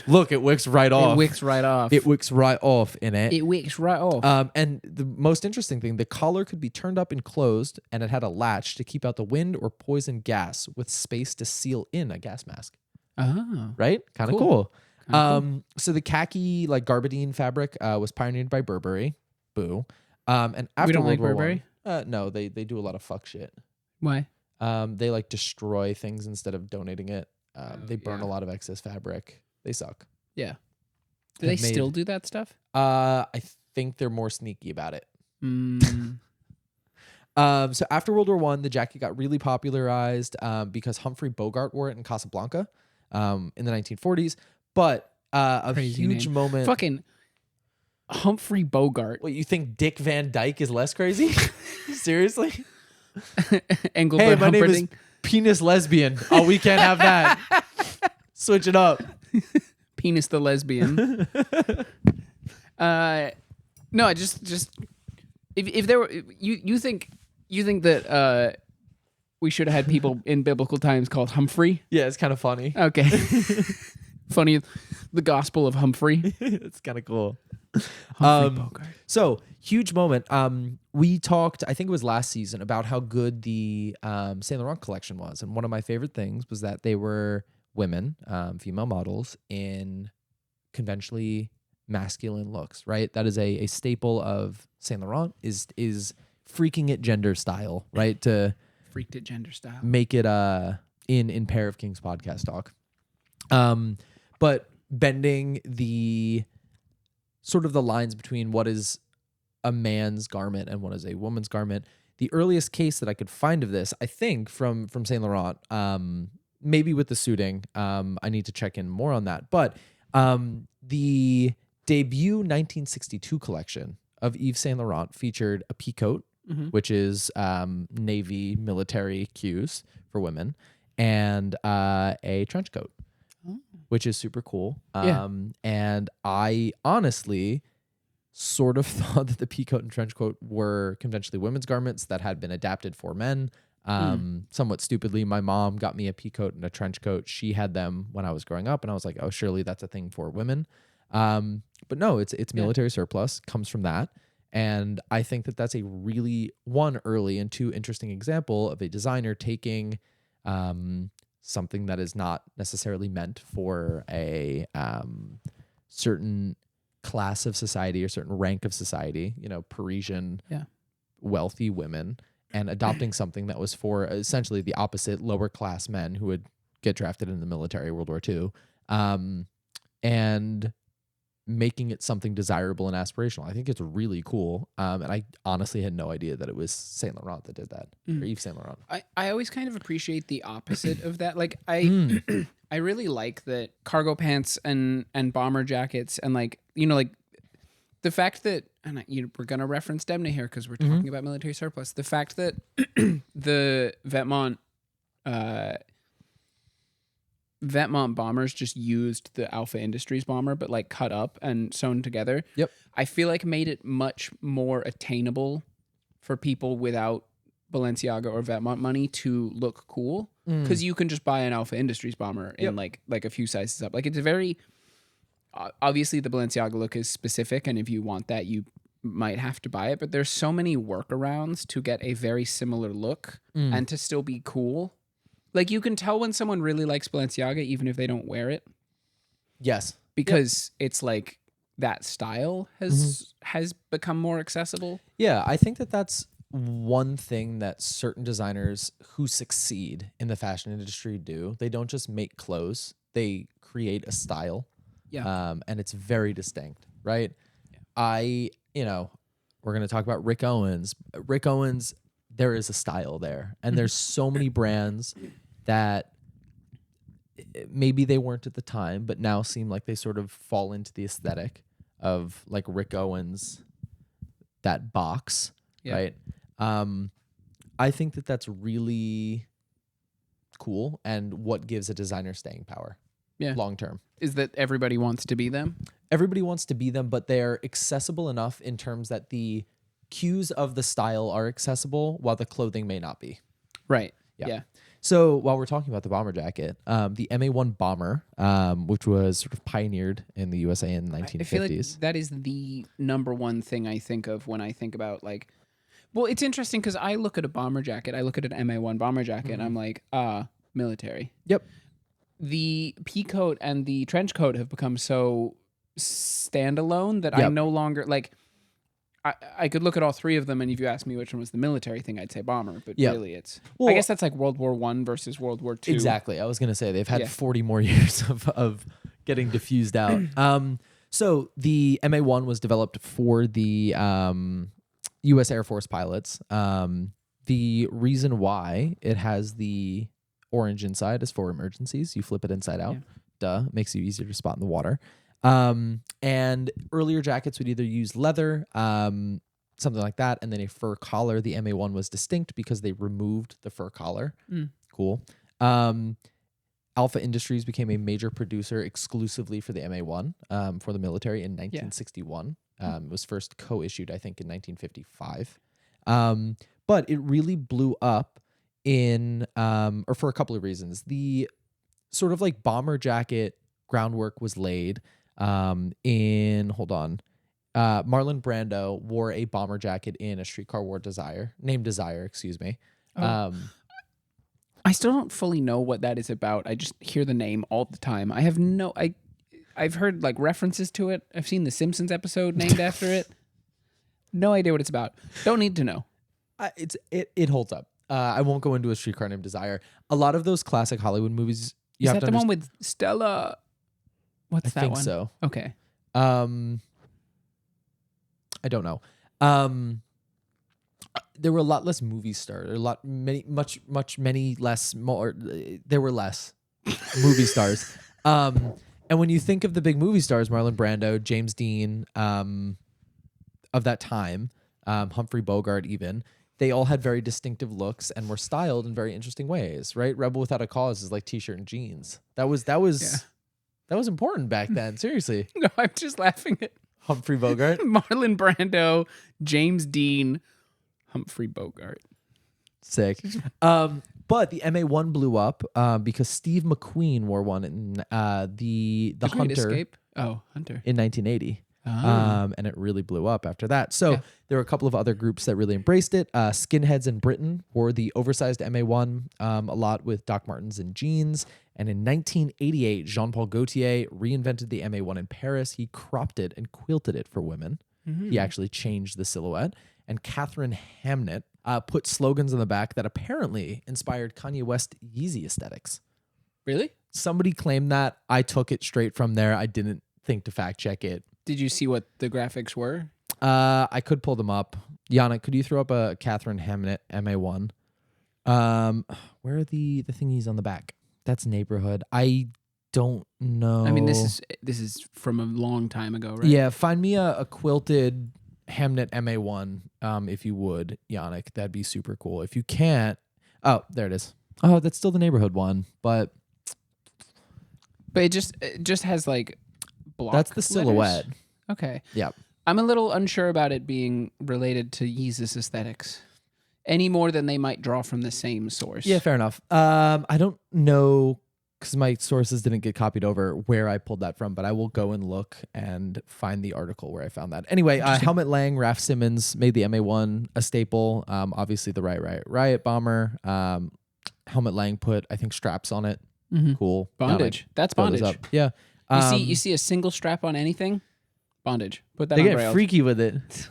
Look, it wicks right off. It wicks right off. It wicks right off in it. It wicks right off. And the most interesting thing, the collar could be turned up and closed, and it had a latch to keep out the wind or poison gas with space to seal in a gas mask. Oh. Right? Kind of Cool. cool. So the khaki, like garbadine fabric, was pioneered by Burberry. Boo. And after We don't World like War Burberry? No, they do a lot of fuck shit. Why? They like destroy things instead of donating it. They burn yeah. a lot of excess fabric. They suck. Yeah. Do they Have made- still do that stuff? I think they're more sneaky about it. Mm. So after World War I, the jacket got really popularized because Humphrey Bogart wore it in Casablanca in the 1940s. But a Crazy huge name. moment. Fucking Humphrey Bogart. What, you think Dick Van Dyke is less crazy? Seriously? Engelbert Hey, my name is Humperdinck. Penis Lesbian. Oh, we can't have that. Switch it up. Penis the lesbian. No, just if there were you think that we should have had people in biblical times called Humphrey? Yeah, it's kind of funny. Okay. Funny, the Gospel of Humphrey. It's kind of cool. Humphrey Bogart. So huge moment. We talked, I think it was last season, about how good the Saint Laurent collection was, and one of my favorite things was that they were women, female models in conventionally masculine looks. Right, that is a staple of Saint Laurent is freaking it gender style. Right, to Freaked it gender style. make it in Pair of Kings podcast talk. But bending the sort of the lines between what is a man's garment and what is a woman's garment. The earliest case that I could find of this, I think, from Saint Laurent, maybe with the suiting. I need to check in more on that. But the debut 1962 collection of Yves Saint Laurent featured a pea coat, which is navy military cues for women, and a trench coat, which is super cool. Yeah. And I honestly sort of thought that the pea coat and trench coat were conventionally women's garments that had been adapted for men. Somewhat stupidly, my mom got me a pea coat and a trench coat. She had them when I was growing up, and I was like, oh, surely that's a thing for women. But no, it's military surplus, comes from that. And I think that that's a really, one, early, and two, interesting example of a designer taking something that is not necessarily meant for a certain class of society or certain rank of society, Parisian wealthy women, and adopting something that was for essentially the opposite, lower class men who would get drafted in the military, World War II, and making it something desirable and aspirational. I think it's really cool. And I honestly had no idea that it was Saint Laurent that did that, or Yves Saint Laurent. I always kind of appreciate the opposite of that. Like I really like that cargo pants and bomber jackets and like the fact that, and we're going to reference Demna here because we're talking about military surplus. The fact that the Vetements bombers just used the Alpha Industries bomber, but like cut up and sewn together. Yep. I feel like made it much more attainable for people without Balenciaga or Vetements money to look cool, because you can just buy an Alpha Industries bomber in like a few sizes up. Like it's a very obviously the Balenciaga look is specific, and if you want that, you might have to buy it. But there's so many workarounds to get a very similar look and to still be cool. Like you can tell when someone really likes Balenciaga even if they don't wear it. Yes, because it's like that style has become more accessible. Yeah, I think that that's one thing that certain designers who succeed in the fashion industry do. They don't just make clothes; they create a style. Yeah, and it's very distinct, right? Yeah. We're gonna talk about Rick Owens. Rick Owens, there is a style there, and there's so many brands that maybe they weren't at the time, but now seem like they sort of fall into the aesthetic of like Rick Owens, that box, right? I think that that's really cool, and what gives a designer staying power, long term, is that everybody wants to be them. Everybody wants to be them, but they're accessible enough in terms that the cues of the style are accessible while the clothing may not be. Right. Yeah. So while we're talking about the bomber jacket, the MA1 bomber, which was sort of pioneered in the USA in the 1950s. I feel like that is the number one thing I think of when I think about like, well, it's interesting because I look at a bomber jacket, I look at an MA1 bomber jacket, and I'm like, military. Yep. The pea coat and the trench coat have become so standalone that I no longer like. I could look at all three of them, and if you ask me which one was the military thing, I'd say bomber. But really, it's I guess that's like World War I versus World War II. Exactly. I was gonna say they've had 40 more years of getting diffused out. So the MA1 was developed for the U.S. Air Force pilots. The reason why it has the orange inside is for emergencies. You flip it inside out. Duh. Makes you easier to spot in the water. And earlier jackets would either use leather, something like that, and then a fur collar. The MA1 was distinct because they removed the fur collar. Cool. Alpha Industries became a major producer exclusively for the MA1 for the military in 1961. It was first co-issued, I think, in 1955. But it really blew up or for a couple of reasons. The sort of like bomber jacket groundwork was laid in Marlon Brando wore a bomber jacket in A Streetcar named Desire, excuse me. I still don't fully know what that is about. I just hear the name all the time. I've heard like references to it. I've seen the Simpsons episode named after it. No idea what it's about. Don't need to know. It holds up. I won't go into A Streetcar Named Desire. A lot of those classic Hollywood movies. Is that the one with Stella? What's that one? I think so. Okay. I don't know. There were a lot less movie stars. Many less. There were less movie stars. And when you think of the big movie stars, Marlon Brando, James Dean, of that time, Humphrey Bogart, even, they all had very distinctive looks and were styled in very interesting ways, right? Rebel Without a Cause is like t-shirt and jeans. That was important back then. Seriously. No, I'm just laughing at Humphrey Bogart, Marlon Brando, James Dean, Humphrey Bogart. Sick. But the MA1 blew up because Steve McQueen wore one in the Great Hunter Escape. Oh, Hunter. in 1980. And it really blew up after that. So there were a couple of other groups that really embraced it. Skinheads in Britain wore the oversized MA1 a lot with Doc Martens and jeans. And in 1988, Jean-Paul Gaultier reinvented the MA1 in Paris. He cropped it and quilted it for women. Mm-hmm. He actually changed the silhouette. And Catherine Hamnett put slogans on the back that apparently inspired Kanye West Yeezy aesthetics. Really? Somebody claimed that. I took it straight from there. I didn't think to fact check it. Did you see what the graphics were? I could pull them up. Yannick, could you throw up a Catherine Hamnett MA1? Where are the thingies on the back? That's Neighborhood. I don't know. I mean, this is from a long time ago, right? Yeah, find me a quilted Hamnett MA1, if you would, Yannick. That'd be super cool. If you can't, oh, there it is. Oh, that's still the Neighborhood one, but it just has like block. That's the silhouette. Letters? Okay. Yeah. I'm a little unsure about it being related to Yeezus aesthetics any more than they might draw from the same source. Yeah, fair enough. I don't know because my sources didn't get copied over where I pulled that from, but I will go and look and find the article where I found that. Anyway, Helmut Lang, Raf Simons made the MA1 a staple. Obviously, the Riot bomber. Helmut Lang put, I think, straps on it. Mm-hmm. Cool. Bondage. That's bondage. Yeah. You see a single strap on anything? Bondage. Put that they on get Braille. freaky with it.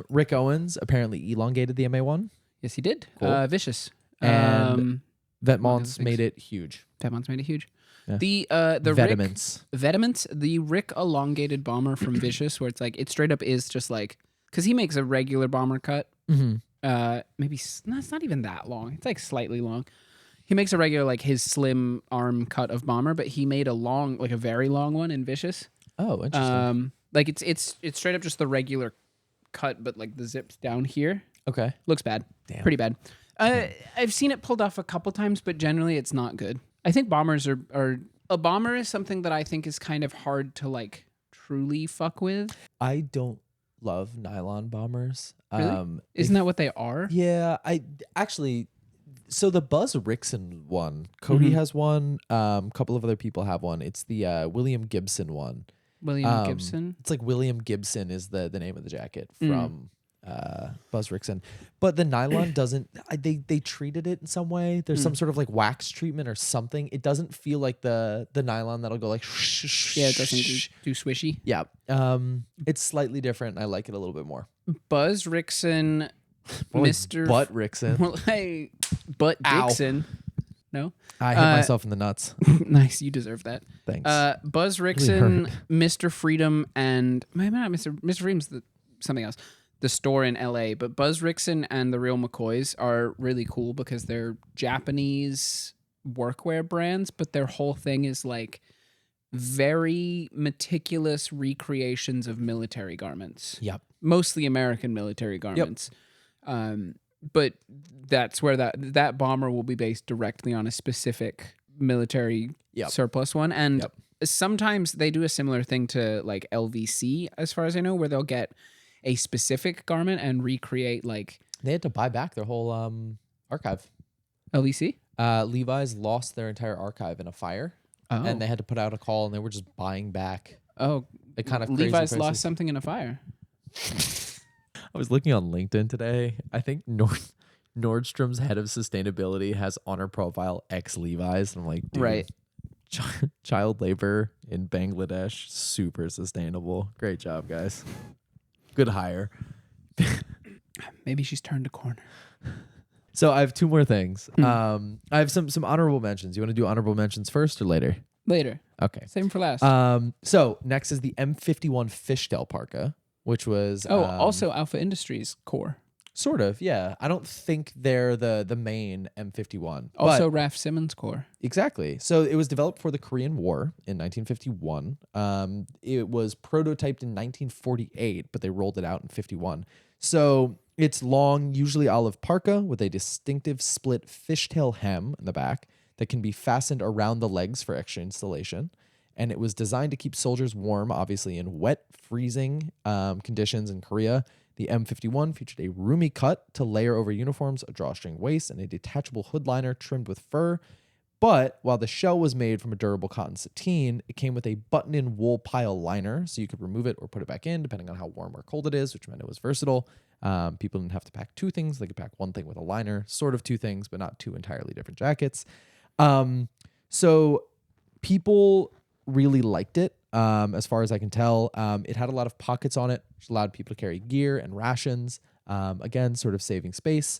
Rick Owens apparently elongated the MA1. Yes, he did. Cool. Vicious. And Vetmonts made it huge. Vetmonts made it huge. Yeah. The Vetements, the Rick elongated bomber from Vicious, where it's like it straight up is just like because he makes a regular bomber cut. Mm-hmm. Maybe it's not even that long. It's like slightly long. He makes a regular like his slim arm cut of bomber, but he made a very long one in Vicious. Oh, interesting. Like it's straight up just the regular cut, but like the zips down here. Okay. Looks bad. Damn. Pretty bad. I've seen it pulled off a couple times, but generally it's not good. I think bombers are a bomber is something that I think is kind of hard to like truly fuck with. I don't love nylon bombers. Really? Isn't that what they are? Yeah, I actually. So the Buzz Rickson one, Cody has one. A couple of other people have one. It's the William Gibson one. William Gibson. It's like William Gibson is the name of the jacket from Buzz Rickson. But the nylon doesn't. They treated it in some way. There's some sort of like wax treatment or something. It doesn't feel like the nylon that'll go like. Yeah, it doesn't do swishy. Yeah. It's slightly different. And I like it a little bit more. Buzz Rickson. Mr. Butt Rickson. Well, hey, Butt Dixon. No? I hit myself in the nuts. Nice. You deserve that. Thanks. Buzz Rickson, Mr. Freedom, and maybe not Mr. Freedom's something else. The store in LA. But Buzz Rickson and the Real McCoys are really cool because they're Japanese workwear brands, but their whole thing is like very meticulous recreations of military garments. Yep. Mostly American military garments. Yep. But that's where that bomber will be based directly on a specific military surplus one. And sometimes they do a similar thing to like LVC, as far as I know, where they'll get a specific garment and recreate like... They had to buy back their whole archive. LVC? Levi's lost their entire archive in a fire. Oh. And they had to put out a call and they were just buying back. Oh, Like kind of crazy Levi's prices. lost something in a fire. I was looking on LinkedIn today. I think Nordstrom's head of sustainability has on her profile ex Levi's. And I'm like, dude, Right. child labor in Bangladesh, super sustainable. Great job, guys. Good hire. Maybe she's turned a corner. So I have two more things. I have some honorable mentions. You want to do honorable mentions first or later? Later. Okay. Same for last. So next is the M51 fishtail parka, which was also Alpha Industries core. sort of, yeah. I don't think they're the main M51. Also but Raf Simons core. exactly. So it was developed for the Korean War in 1951. It was prototyped in 1948, but they rolled it out in 51. So it's long, usually olive parka with a distinctive split fishtail hem in the back that can be fastened around the legs for extra installation. And it was designed to keep soldiers warm, obviously in wet, freezing conditions in Korea. The M51 featured a roomy cut to layer over uniforms, a drawstring waist, and a detachable hood liner trimmed with fur. But while the shell was made from a durable cotton sateen, it came with a button-in wool pile liner, so you could remove it or put it back in, depending on how warm or cold it is, which meant it was versatile. People didn't have to pack two things. They could pack one thing with a liner, sort of two things, but not two entirely different jackets. So people really liked it, as far as I can tell. It had a lot of pockets on it, which allowed people to carry gear and rations, again, sort of saving space.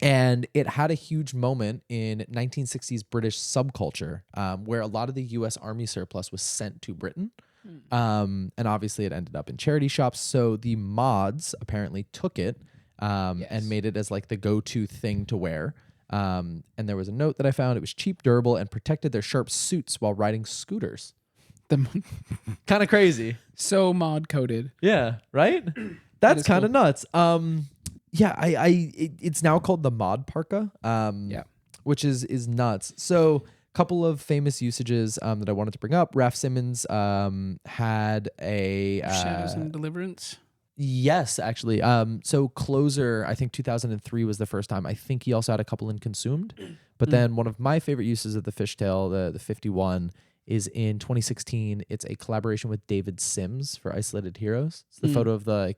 And it had a huge moment in 1960s British subculture, where a lot of the U.S. Army surplus was sent to Britain. And obviously it ended up in charity shops. So the mods apparently took it and made it as like the go-to thing to wear. And there was a note that I found. It was cheap, durable, and protected their sharp suits while riding scooters. Kind of crazy. So mod coded. Yeah, right? That's kind of cool. nuts. Yeah, it's now called the mod parka. Which is nuts. So a couple of famous usages that I wanted to bring up. Raf Simons had a Shadows and Deliverance. yes, actually. So Closer, I think 2003 was the first time. I think he also had a couple in Consumed. But then one of my favorite uses of the fishtail, the 51, is in 2016. It's a collaboration with David Sims for Isolated Heroes. It's the photo of the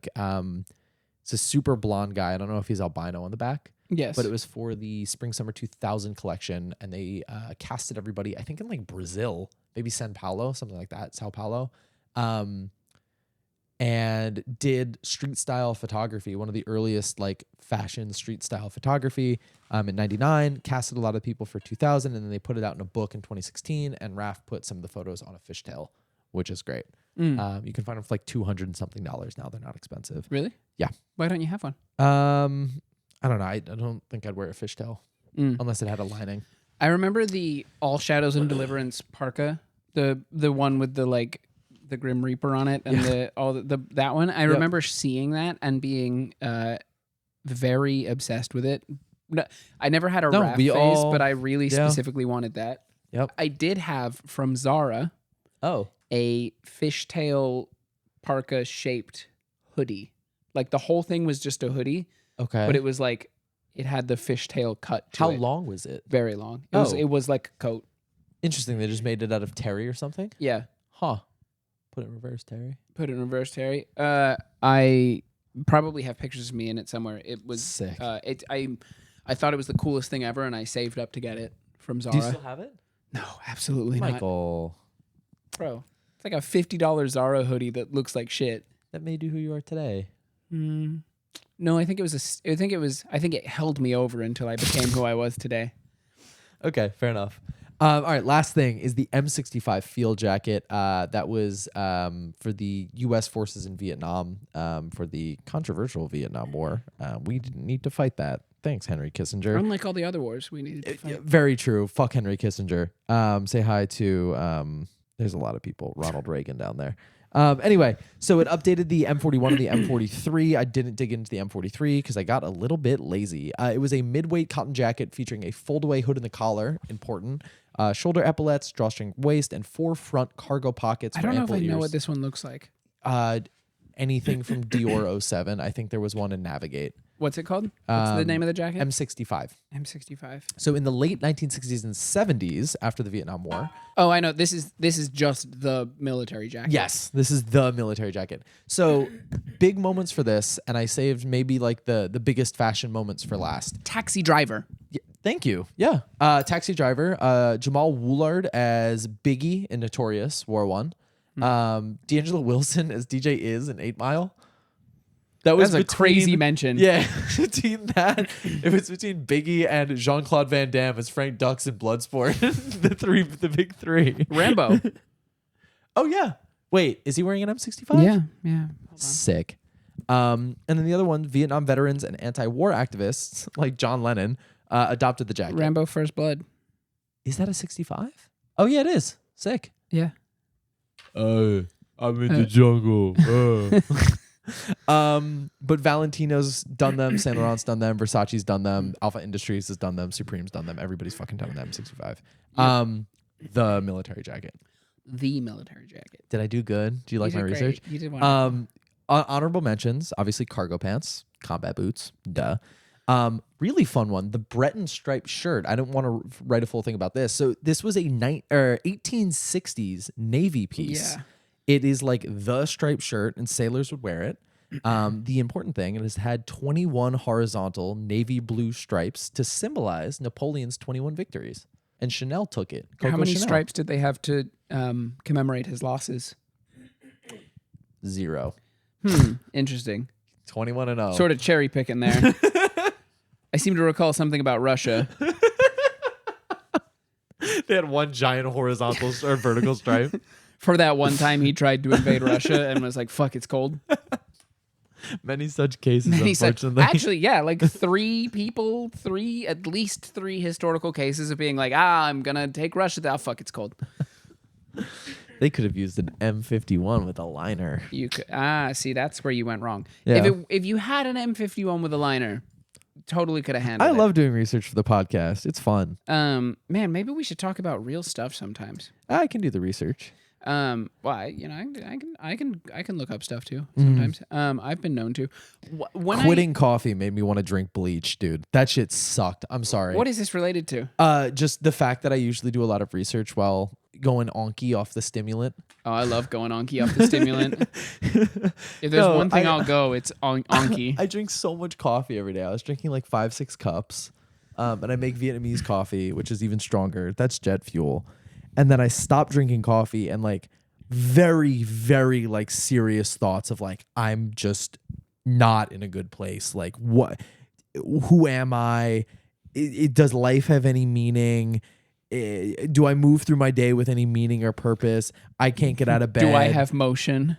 it's a super blonde guy. I don't know if he's albino on the back. Yes. But it was for the Spring Summer 2000 collection, and they casted everybody, I think in like Brazil, maybe Sao Paulo, something like that, Sao Paulo, and did street style photography, one of the earliest like fashion street style photography in 99, casted a lot of people for 2000, and then they put it out in a book in 2016, and Raf put some of the photos on a fishtail, which is great. You can find them for like $200 and something now. They're not expensive. Really? Yeah. Why don't you have one? I don't know. I don't think I'd wear a fishtail unless it had a lining. I remember the All Shadows and Deliverance parka, the one with the like the Grim Reaper on it, and that one. I remember seeing that and being very obsessed with it. No, I never had a Raf phase, but I really specifically wanted that. Yep. I did have from Zara a fishtail parka shaped hoodie. Like the whole thing was just a hoodie. Okay. But it was like it had the fishtail cut to How it. long was it? Very long. Oh. It was like a coat. Interesting. They just made it out of terry or something? Yeah. Huh. Put it in reverse terry. Put it in reverse terry. I probably have pictures of me in it somewhere. It was sick. I thought it was the coolest thing ever, and I saved up to get it from Zara. Do you still have it? No, absolutely not. Michael. Bro, it's like a $50 Zara hoodie that looks like shit. That made you who you are today. No, I think it held me over until I became who I was today. Okay, fair enough. All right, last thing is the M65 field jacket that was for the U.S. forces in Vietnam for the controversial Vietnam War. We didn't need to fight that. Thanks, Henry Kissinger. Unlike all the other wars, we needed to fight. Very true. Fuck Henry Kissinger. Say hi to, there's a lot of people. Ronald Reagan down there. Anyway, so it updated the M41 and the M43. I didn't dig into the M43 because I got a little bit lazy. It was a mid-weight cotton jacket featuring a fold-away hood in the collar, important, shoulder epaulettes, drawstring waist, and 4 front cargo pockets. I don't know if I know what this one looks like. Anything from Dior 07. I think there was one in Navigate. What's it called? What's the name of the jacket? M65. M65. So in the late 1960s and 70s, after the Vietnam War, Oh, I know. This is just the military jacket. yes, this is the military jacket. So big moments for this, and I saved maybe like the biggest fashion moments for last. Taxi driver. Yeah, thank you. Yeah. Taxi Driver, Jamal Woolard as Biggie in Notorious, War One. D'Angelo Wilson as DJ Is in 8 Mile. That's a crazy mention. Yeah, between that, it was between Biggie and Jean-Claude Van Damme as Frank Dux in Bloodsport. the big three. Rambo. Oh yeah. Wait, is he wearing an M65? Yeah. Hold on. Sick. And then the other one, Vietnam veterans and anti-war activists like John Lennon adopted the jacket. Rambo First Blood. Is that a 65? Oh yeah, it is. Sick. Yeah. I'm in the jungle. But Valentino's done them, Saint Laurent's done them, Versace's done them, Alpha Industries has done them, Supreme's done them. Everybody's fucking done them. M65. The military jacket. The military jacket. Did I do good? Do you like my did research? great. You did wonderful. Honorable mentions, obviously cargo pants, combat boots, duh. Really fun one, the Breton striped shirt. I don't want to write a full thing about this. So this was a 1860s Navy piece. Yeah. It is like the striped shirt, and sailors would wear it. The important thing, it has had 21 horizontal navy blue stripes to symbolize Napoleon's 21 victories. And Chanel took it. How Coco many Chanel. stripes did they have to commemorate his losses? 0. Interesting. 21 and 0. Sort of cherry picking there. I seem to recall something about Russia. They had one giant horizontal or vertical stripe. For that one time he tried to invade Russia and was like, fuck, it's cold. Many such cases, He said, unfortunately. actually, yeah, like at least three historical cases of being like, I'm going to take Russia. Fuck, it's cold. They could have used an M51 with a liner. You could, see, that's where you went wrong. Yeah. If you had an M51 with a liner, totally could have handled it. I love doing research for the podcast. It's fun. Man, maybe we should talk about real stuff sometimes. I can do the research. Well, I can look up stuff too sometimes. I've been known to. Quitting coffee made me want to drink bleach, dude. That shit sucked. I'm sorry. What is this related to? Just the fact that I usually do a lot of research while going onky off the stimulant. Oh, I love going onky off the stimulant. If there's one thing I'll go, it's onky. I drink so much coffee every day. I was drinking like 5-6 cups. And I make Vietnamese coffee, which is even stronger. That's jet fuel. And then I stopped drinking coffee and like very, very like serious thoughts of like, I'm just not in a good place. Like what, who am I? Does life have any meaning? Do I move through my day with any meaning or purpose? I can't get out of bed. Do I have motion?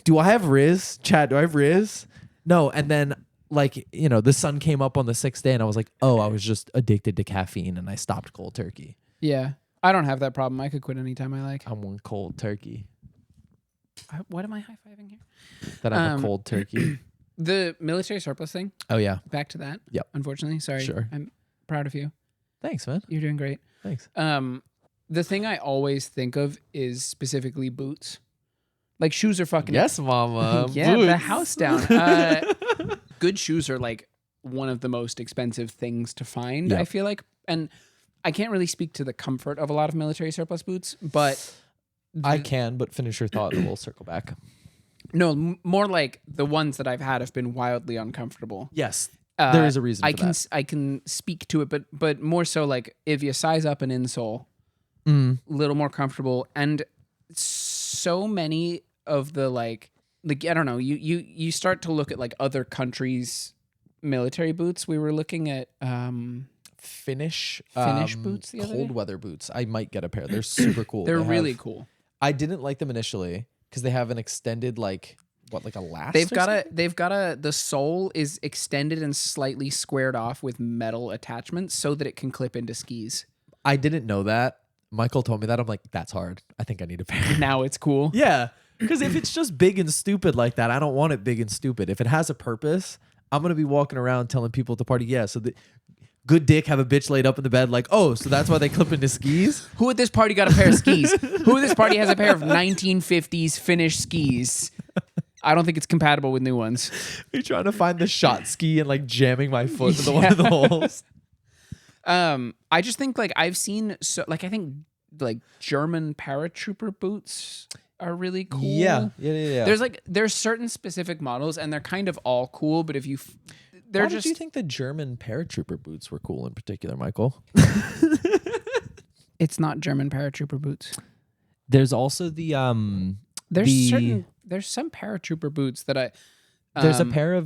Do I have Riz? Chat, do I have Riz? No. And then like, you know, the sun came up on the 6th day and I was like, oh, I was just addicted to caffeine and I stopped cold turkey. Yeah. I don't have that problem. I could quit anytime I like. I want cold turkey. What am I high-fiving here? That I'm a cold turkey. The military surplus thing. Oh, yeah. Back to that. Yep. Unfortunately. Sorry. Sure. I'm proud of you. Thanks, man. You're doing great. Thanks. The thing I always think of is specifically boots. Like shoes are fucking... Yes, mama. Yeah, Boots. the house down. Good shoes are like one of the most expensive things to find, Yep. I feel like. And I can't really speak to the comfort of a lot of military surplus boots, but... I can, but finish your thought and we'll circle back. No, more like the ones that I've had have been wildly uncomfortable. Yes. There is a reason for that. I can speak to it, but more so like if you size up an insole, little more comfortable, and so many of the like I don't know, you start to look at like other countries' military boots. We were looking at Finnish boots the other cold day? weather boots. I might get a pair. They're super cool. They're They really have- cool. I didn't like them initially because they have an extended like a last. They've got the sole is extended and slightly squared off with metal attachments so that it can clip into skis. I didn't know that. Michael told me that. I'm like, that's hard. I think I need a pair. Now it's cool. Yeah, because if it's just big and stupid like that, I don't want it big and stupid. If it has a purpose, I'm gonna be walking around telling people at the party, yeah. So the good dick have a bitch laid up in the bed, like, oh, so that's why they clip into skis. Who at this party got a pair of skis? Who at this party has a pair of 1950s Finnish skis? I don't think it's compatible with new ones. You're trying to find the shot ski and like jamming my foot into one of the holes. I just think like I've seen I think like German paratrooper boots are really cool. Yeah. There's certain specific models and they're kind of all cool, but if you Why did you think the German paratrooper boots were cool in particular, Michael? It's not German paratrooper boots. There's also there's some paratrooper boots that I there's a pair of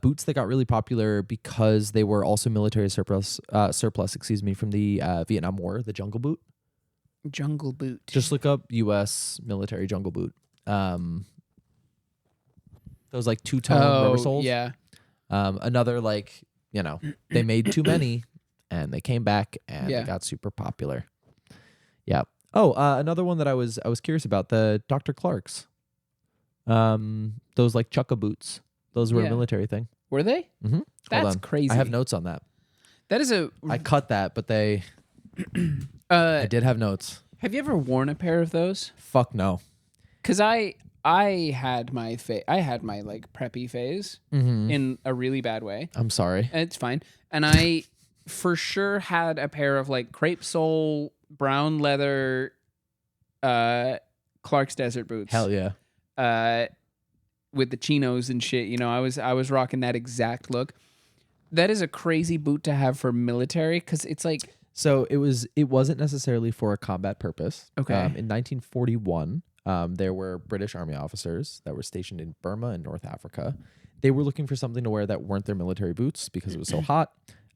boots that got really popular because they were also military surplus from the Vietnam War, the jungle boot. Jungle boot. Just look up US military jungle boot. Those like two-tone rubber soles. Yeah. Another like, they made too many and they came back and they got super popular. Yeah. Oh, another one that I was curious about, the Dr. Clark's. Those like chukka boots. Those were a military thing. Were they? Mm-hmm. That's crazy. I have notes on that. That is I cut that, but I did have notes. Have you ever worn a pair of those? Fuck no. Because I had my like preppy phase in a really bad way. I'm sorry. It's fine. And I for sure had a pair of like crepe sole, brown leather, Clark's Desert boots. Hell yeah. With the chinos and shit. I was rocking that exact look. That is a crazy boot to have for military because it's like. So it wasn't necessarily for a combat purpose. Okay. In 1941, there were British Army officers that were stationed in Burma and North Africa. They were looking for something to wear that weren't their military boots because it was so hot.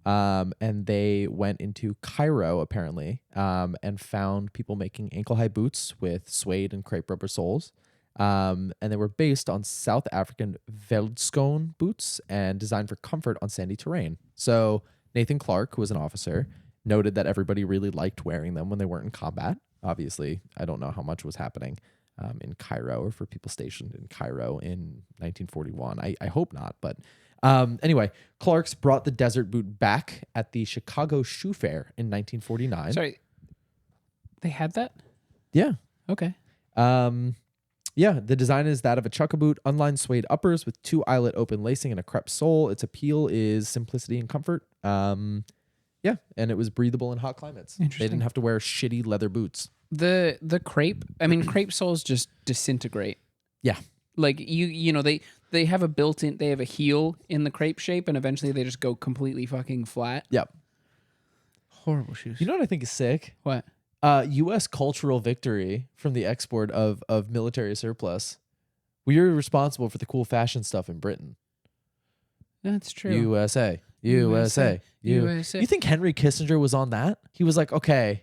And they went into Cairo, apparently, and found people making ankle-high boots with suede and crepe rubber soles. And they were based on South African veldskoen boots and designed for comfort on sandy terrain. So Nathan Clark, who was an officer, noted that everybody really liked wearing them when they weren't in combat. Obviously, I don't know how much was happening in Cairo or for people stationed in Cairo in 1941. I hope not. But anyway, Clark's brought the desert boot back at the Chicago Shoe Fair in 1949. Sorry. They had that? Yeah. Okay. Yeah, the design is that of a chukka boot, unlined suede uppers with 2 eyelet open lacing and a crepe sole. Its appeal is simplicity and comfort. Yeah, and it was breathable in hot climates. They didn't have to wear shitty leather boots. The crepe, crepe soles just disintegrate. Yeah. Like they have they have a heel in the crepe shape and eventually they just go completely fucking flat. Yep. Horrible shoes. You know what I think is sick? What? U.S. cultural victory from the export of military surplus. We are responsible for the cool fashion stuff in Britain. That's true. USA. USA. You think Henry Kissinger was on that? He was like, okay,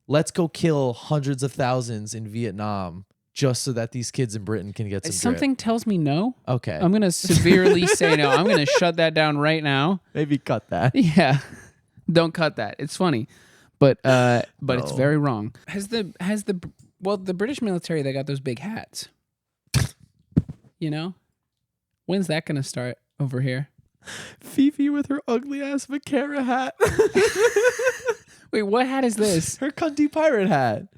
let's go kill hundreds of thousands in Vietnam just so that these kids in Britain can get some Something tells me no. Okay. I'm going to severely say no. I'm going to shut that down right now. Maybe cut that. Yeah. Don't cut that. It's funny. But it's very wrong. The British military, they got those big hats. When's that going to start over here? Fifi with her ugly ass Vaquera hat. Wait, what hat is this? Her cunty pirate hat.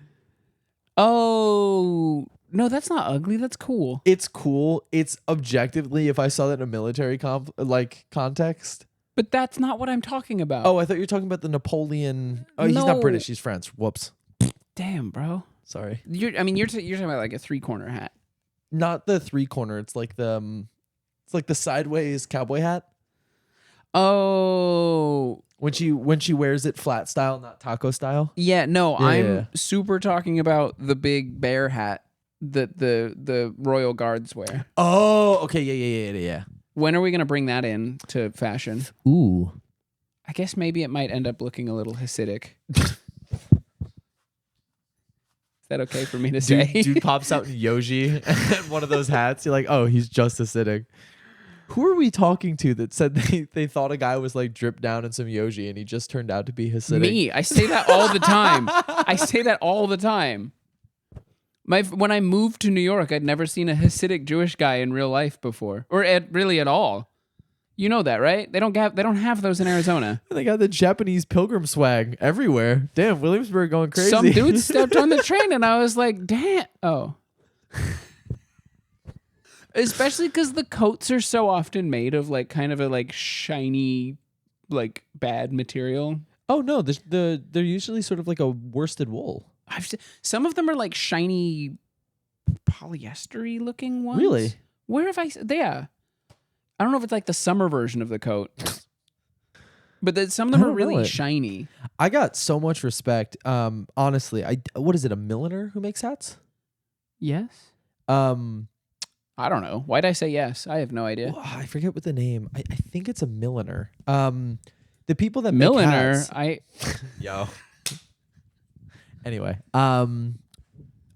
Oh, no, that's not ugly. That's cool. It's cool. It's objectively, if I saw that in a military context. But that's not what I'm talking about. Oh, I thought you were talking about the Napoleon. Oh, he's not British. He's French. Whoops. Damn, bro. Sorry. You're talking about like a 3-corner hat. Not the 3-corner. It's like the sideways cowboy hat. Oh. When she wears it flat style, not taco style. Yeah, no, I'm super talking about the big bear hat that the Royal Guards wear. Oh, okay, yeah. When are we gonna bring that in to fashion? Ooh. I guess maybe it might end up looking a little Hasidic. Is that okay for me to say? Dude pops out in Yoji and one of those hats. You're like, oh, he's just Hasidic. Who are we talking to that said they thought a guy was like dripped down in some Yoji and he just turned out to be Hasidic? Me. I say that all the time. When I moved to New York, I'd never seen a Hasidic Jewish guy in real life before, or really at all. You know that, right? They don't have those in Arizona. They got the Japanese pilgrim swag everywhere. Damn, Williamsburg going crazy. Some dude stepped on the train and I was like, damn. Oh. Especially because the coats are so often made of like kind of a like shiny, like bad material. Oh no, they're usually sort of like a worsted wool. Some of them are like shiny, polyester-y looking ones. Really? Where have I? Yeah, I don't know if it's like the summer version of the coat, but some of them I are don't know really it. shiny. I got so much respect. Honestly, what is it? A milliner who makes hats? Yes. I don't know. Why'd I say yes? I have no idea. Well, I forget what the name. I think it's a milliner. The people that Milliner. make hats. Yo. Anyway, a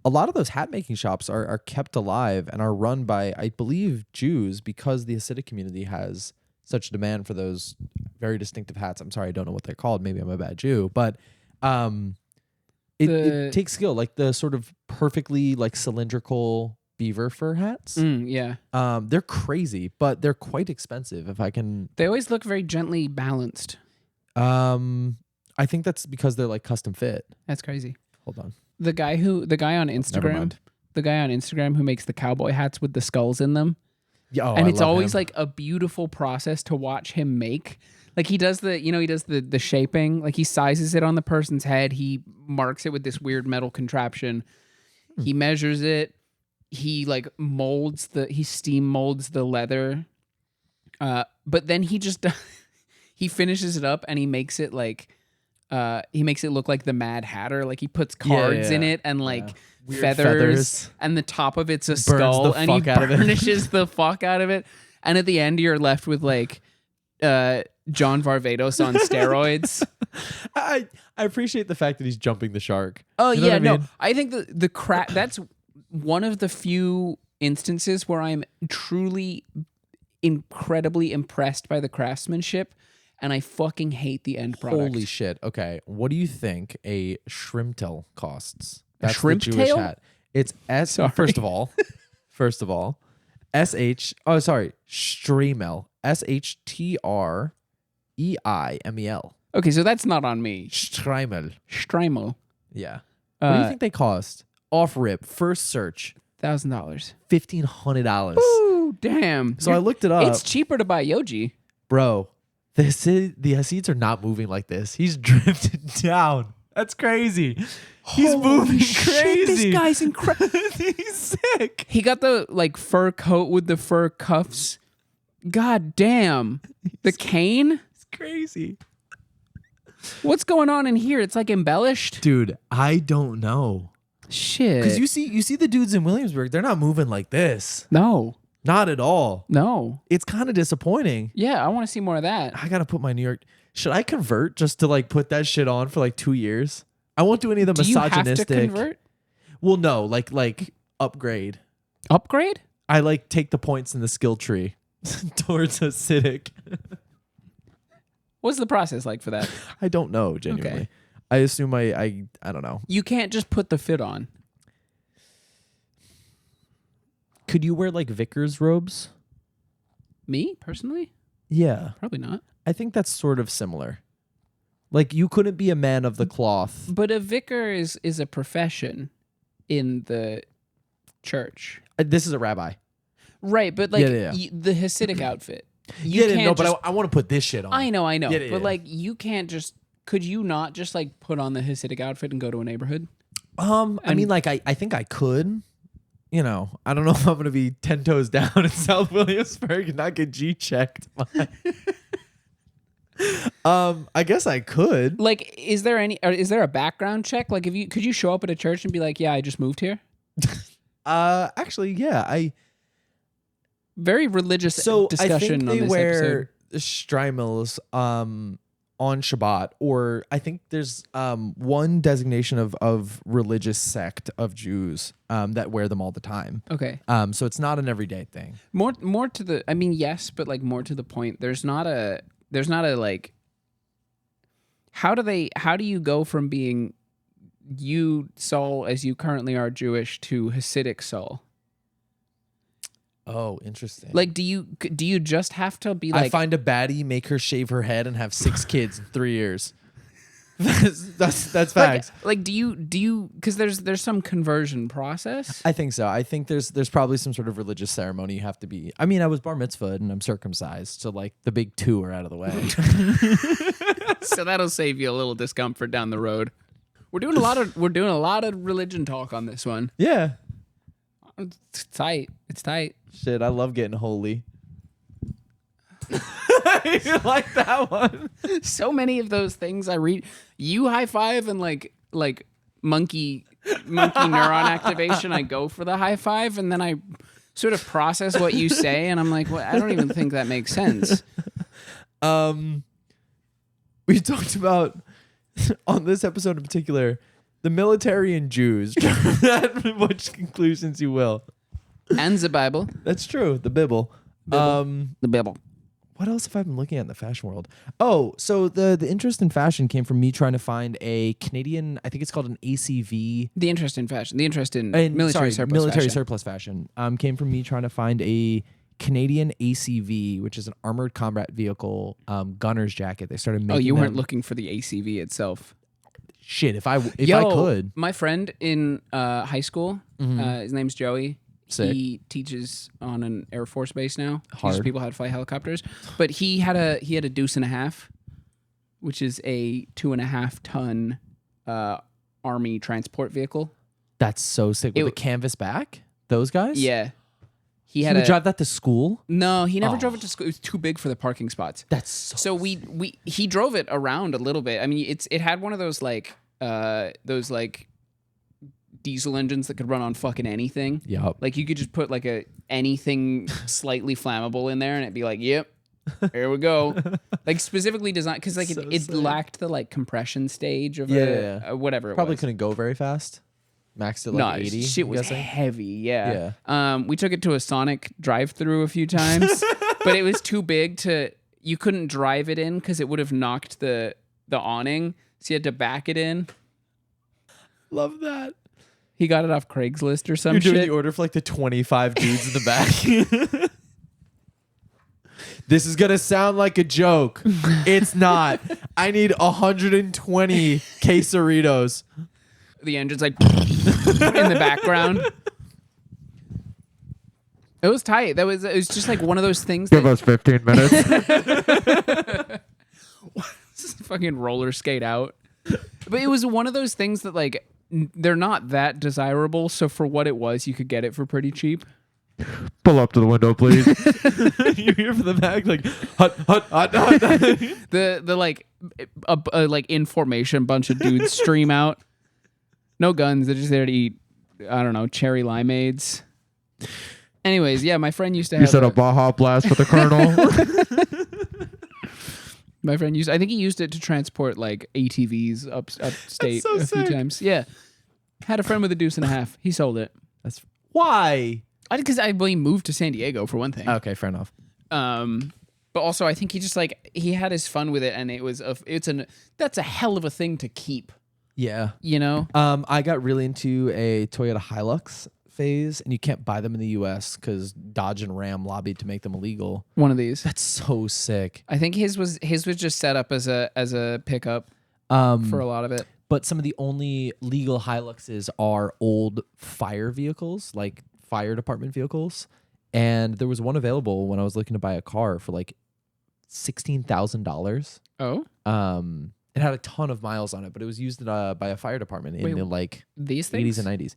lot of those hat making shops are kept alive and are run by, I believe, Jews because the Hasidic community has such demand for those very distinctive hats. I'm sorry, I don't know what they're called. Maybe I'm a bad Jew, but it takes skill. Like the sort of perfectly like cylindrical beaver fur hats. Yeah. They're crazy, but they're quite expensive. If I can, They always look very gently balanced. I think that's because they're like custom fit. That's crazy. Hold on. The guy on Instagram, mind. the guy on Instagram who makes the cowboy hats with the skulls in them. Yeah, and I it's love always him. like a beautiful process to watch him make. Like he does the shaping, like he sizes it on the person's head, he marks it with this weird metal contraption. He measures it, he like he steam molds the leather. But then he just he finishes it up and he makes it like he makes it look like the Mad Hatter. Like he puts cards in it and like Weird feathers, and the top of it's a skull, and he burnishes the fuck out of it. And at the end, you're left with like John Varvatos on steroids. I appreciate the fact that he's jumping the shark. Oh You know yeah, what I mean? no, I think that's one of the few instances where I'm truly incredibly impressed by the craftsmanship. And I fucking hate the end product. Holy shit. Okay. What do you think a shrimptail costs? A the shrimp Jewish tail? hat. It's Sorry. first of all, Streimel. SHTREIMEL. Okay, so that's not on me. Streimel. Streimel. Yeah. What do you think they cost? Off rip, first search, $1,000. $1,500. Ooh, damn. So I looked it up. It's cheaper to buy Yoji. Bro, the Hasids are not moving like this. He's drifted down. That's crazy. He's moving crazy. This guy's incredible. He's sick. He got the like fur coat with the fur cuffs. God damn. The cane? It's crazy. What's going on in here? It's like embellished. Dude, I don't know. Shit. Because you see the dudes in Williamsburg, they're not moving like this. No. Not at all. No. It's kind of disappointing. Yeah, I want to see more of that. I gotta put my New York. Should I convert just to like put that shit on for like 2 years? I won't do any of the Do you misogynistic. have to convert? Well, no, like upgrade. Upgrade? I like take the points in the skill tree towards acidic. What's the process like for that? I don't know, genuinely. Okay. I assume I don't know. You can't just put the fit on. Could you wear like vicar's robes? Me, personally? Yeah. Probably not. I think that's sort of similar. Like you couldn't be a man of the cloth. But a vicar is a profession in the church. This is a rabbi. Right, but like Yeah. the Hasidic outfit. You Yeah, can't no, but just- I want to put this shit on. I know. Yeah. But like you can't just could you not just like put on the Hasidic outfit and go to a neighborhood? I mean, like I think I could. You know, I don't know if I'm gonna be 10 toes down in South Williamsburg and not get G checked. I guess I could. Like, is there a background check? Like, could you show up at a church and be like, yeah, I just moved here? Actually, yeah, Very religious So discussion I think on they this wear episode. streimels on Shabbat, or I think there's one designation of religious sect of Jews that wear them all the time. Okay. So it's not an everyday thing. More to the I mean, yes, but like more to the point. There's not a like how do you go from being you, Saul, as you currently are Jewish, to Hasidic Saul? Oh, interesting. Like, do you just have to be like I find a baddie, make her shave her head, and have 6 kids in 3 years. That's facts. Like, do you? Because there's some conversion process. I think so. I think there's probably some sort of religious ceremony you have to be. I mean, I was bar mitzvahed and I'm circumcised, so like the big two are out of the way. So that'll save you a little discomfort down the road. We're doing a lot of religion talk on this one. Yeah. It's tight. It's tight. Shit, I love getting holy. You like that one? So many of those things I read. You high five and like monkey neuron activation. I go for the high five and then I sort of process what you say and I'm like, well, I don't even think that makes sense. We talked about on this episode in particular the military and Jews. Which conclusions you will. And the Bible. That's true. The Bible. The Bible. What else have I been looking at in the fashion world? Oh, so the interest in fashion came from me trying to find a Canadian, I think it's called an ACV. The interest in fashion. The interest in military surplus fashion. Came from me trying to find a Canadian ACV, which is an armored combat vehicle gunner's jacket. They started making. Oh, you weren't looking for the ACV itself. Shit, if I could. My friend in high school, his name's Joey. Sick. He teaches on an Air Force base now. Hard. Teaches people how to fly helicopters. But he had a Deuce and a half, which is a 2.5 ton army transport vehicle. That's so sick. With a canvas back? Those guys? Yeah. He would drive that to school? No, he never drove it to school. It was too big for the parking spots. That's so he drove it around a little bit. I mean, it had one of those diesel engines that could run on fucking anything. Yep. Like you could just put like anything slightly flammable in there and it'd be like, yep, here we go. Like specifically designed because like it lacked the like compression stage of whatever it probably was. couldn't go very fast. Maxed at like 80. Shit was heavy. Yeah. We took it to a Sonic drive-through a few times, but it was too big you couldn't drive it in because it would have knocked the awning. So you had to back it in. Love that. He got it off Craigslist or some You're shit. doing the order for like the 25 dudes in the back. This is going to sound like a joke. It's not. I need 120 quesaritos. The engine's like in the background. It was tight. It was just like one of those things. Give us 15 minutes. Fucking roller skate out. But it was one of those things that like they're not that desirable. So for what it was, you could get it for pretty cheap. Pull up to the window, please. You hear from the back like hut. The like like in formation bunch of dudes stream out. No guns. They're just there to eat. I don't know, cherry limeades. Anyways, yeah, my friend used to have. You said a Baja Blast for the Colonel. My friend I think he used it to transport like ATVs upstate so a few sick. times. Yeah. Had a friend with a Deuce and a half. He sold it. That's why. Because I believe he moved to San Diego for one thing. Okay, fair enough. But also I think he just like he had his fun with it, and that's a hell of a thing to keep. Yeah. You know? I got really into a Toyota Hilux phase, and you can't buy them in the US because Dodge and Ram lobbied to make them illegal. One of these. That's so sick. I think his was just set up as a pickup for a lot of it. But some of the only legal Hiluxes are old fire vehicles, like fire department vehicles. And there was one available when I was looking to buy a car for like $16,000. Oh. It had a ton of miles on it, but it was used by a fire department in the like these things? 80s and 90s.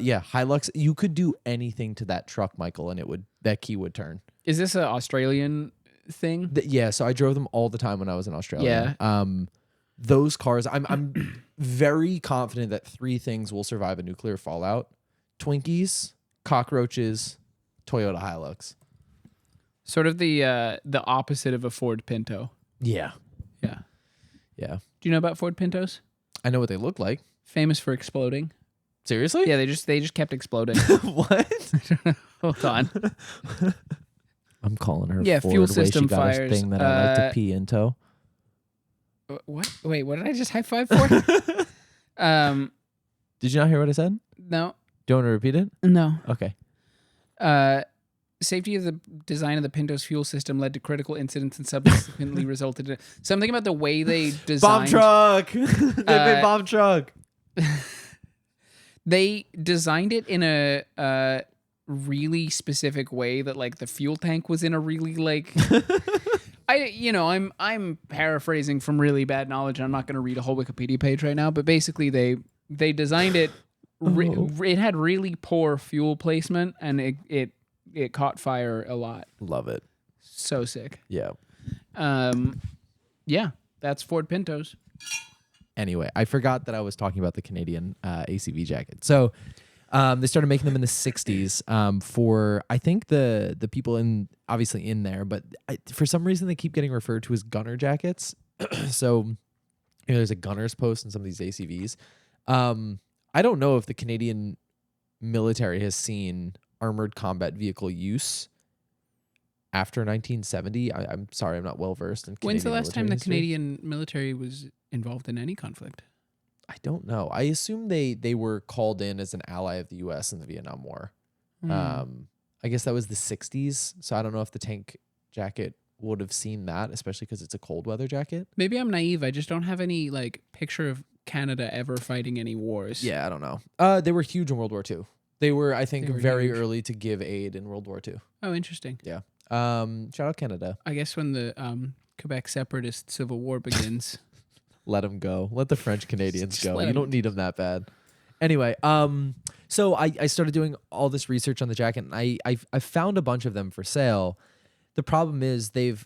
Yeah, Hilux. You could do anything to that truck, Michael, and that key would turn. Is this an Australian thing? Yeah, so I drove them all the time when I was in Australia. Yeah. Those cars, I'm very confident that 3 things will survive a nuclear fallout: Twinkies, cockroaches, Toyota Hilux. Sort of the opposite of a Ford Pinto. Yeah. Yeah. Yeah. Do you know about Ford Pintos? I know what they look like. Famous for exploding. Seriously? Yeah, they just kept exploding. What? Hold on. I'm calling her. Yeah, Ford fuel way system she got her fires. thing that I like to pee into. What? Wait, what did I just high five for? Did you not hear what I said? No. Do you want to repeat it? No. Okay. safety of the design of the Pinto's fuel system led to critical incidents and subsequently resulted in something about the way they designed. Bomb truck. They made bomb truck. They designed it in a really specific way that like the fuel tank was in a really like I'm paraphrasing from really bad knowledge. I'm not going to read a whole Wikipedia page right now, but basically they designed it. It had really poor fuel placement, and it caught fire a lot. Love it. So sick. Yeah. Yeah, that's Ford Pintos. Anyway, I forgot that I was talking about the Canadian ACV jacket. So they started making them in the 60s for, I think, the people obviously in there, but for some reason they keep getting referred to as gunner jackets. So there's a gunner's post in some of these ACVs. I don't know if the Canadian military has seen armored combat vehicle use after 1970. I'm sorry, I'm not well versed in Canadian When's the last time the history. Canadian military was involved in any conflict? I don't know. I assume they were called in as an ally of the U.S. in the Vietnam War. I guess that was the 60s, so I don't know if the tank jacket would have seen that, especially because it's a cold weather jacket. Maybe I'm naive. I just don't have any like picture of Canada ever fighting any wars. Yeah, I don't know. They were huge in World War II. They were, I think, They were very huge. early to give aid in World War II. Oh, interesting. Yeah. Shout out Canada. I guess when the Quebec separatist civil war begins. Let them go. Let the French Canadians Just go. let You 'em. don't need them that bad. Anyway, so I started doing all this research on the jacket, and I found a bunch of them for sale. The problem is they've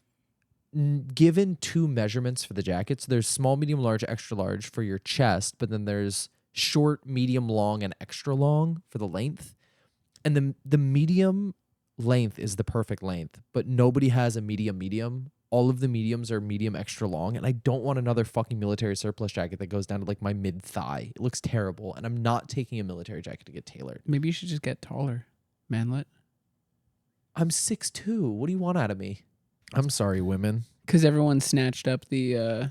given two measurements for the jackets. There's small, medium, large, extra large for your chest, but then there's short, medium, long, and extra long for the length. And the medium length is the perfect length, but nobody has a medium. All of the mediums are medium extra long, and I don't want another fucking military surplus jacket that goes down to like my mid thigh. It looks terrible, and I'm not taking a military jacket to get tailored. Maybe you should just get taller, manlet. I'm 6'2". What do you want out of me? I'm sorry, women. Because everyone snatched up the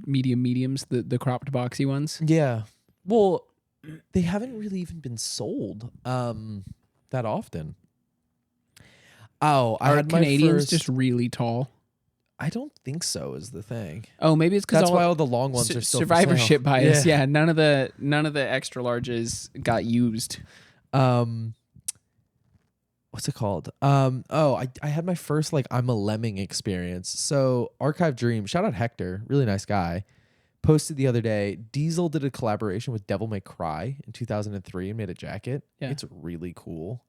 mediums, the cropped boxy ones. Yeah. Well, they haven't really even been sold that often. Oh, I Are had my Canadians first... just really tall? I don't think so is the thing. Oh, maybe it's because That's why all the long ones are still for sale. survivorship bias. Yeah, none of the extra larges got used. What's it called? I had my first like I'm a lemming experience. So Archive Dream, shout out Hector, really nice guy, posted the other day. Diesel did a collaboration with Devil May Cry in 2003 and made a jacket. Yeah. It's really cool.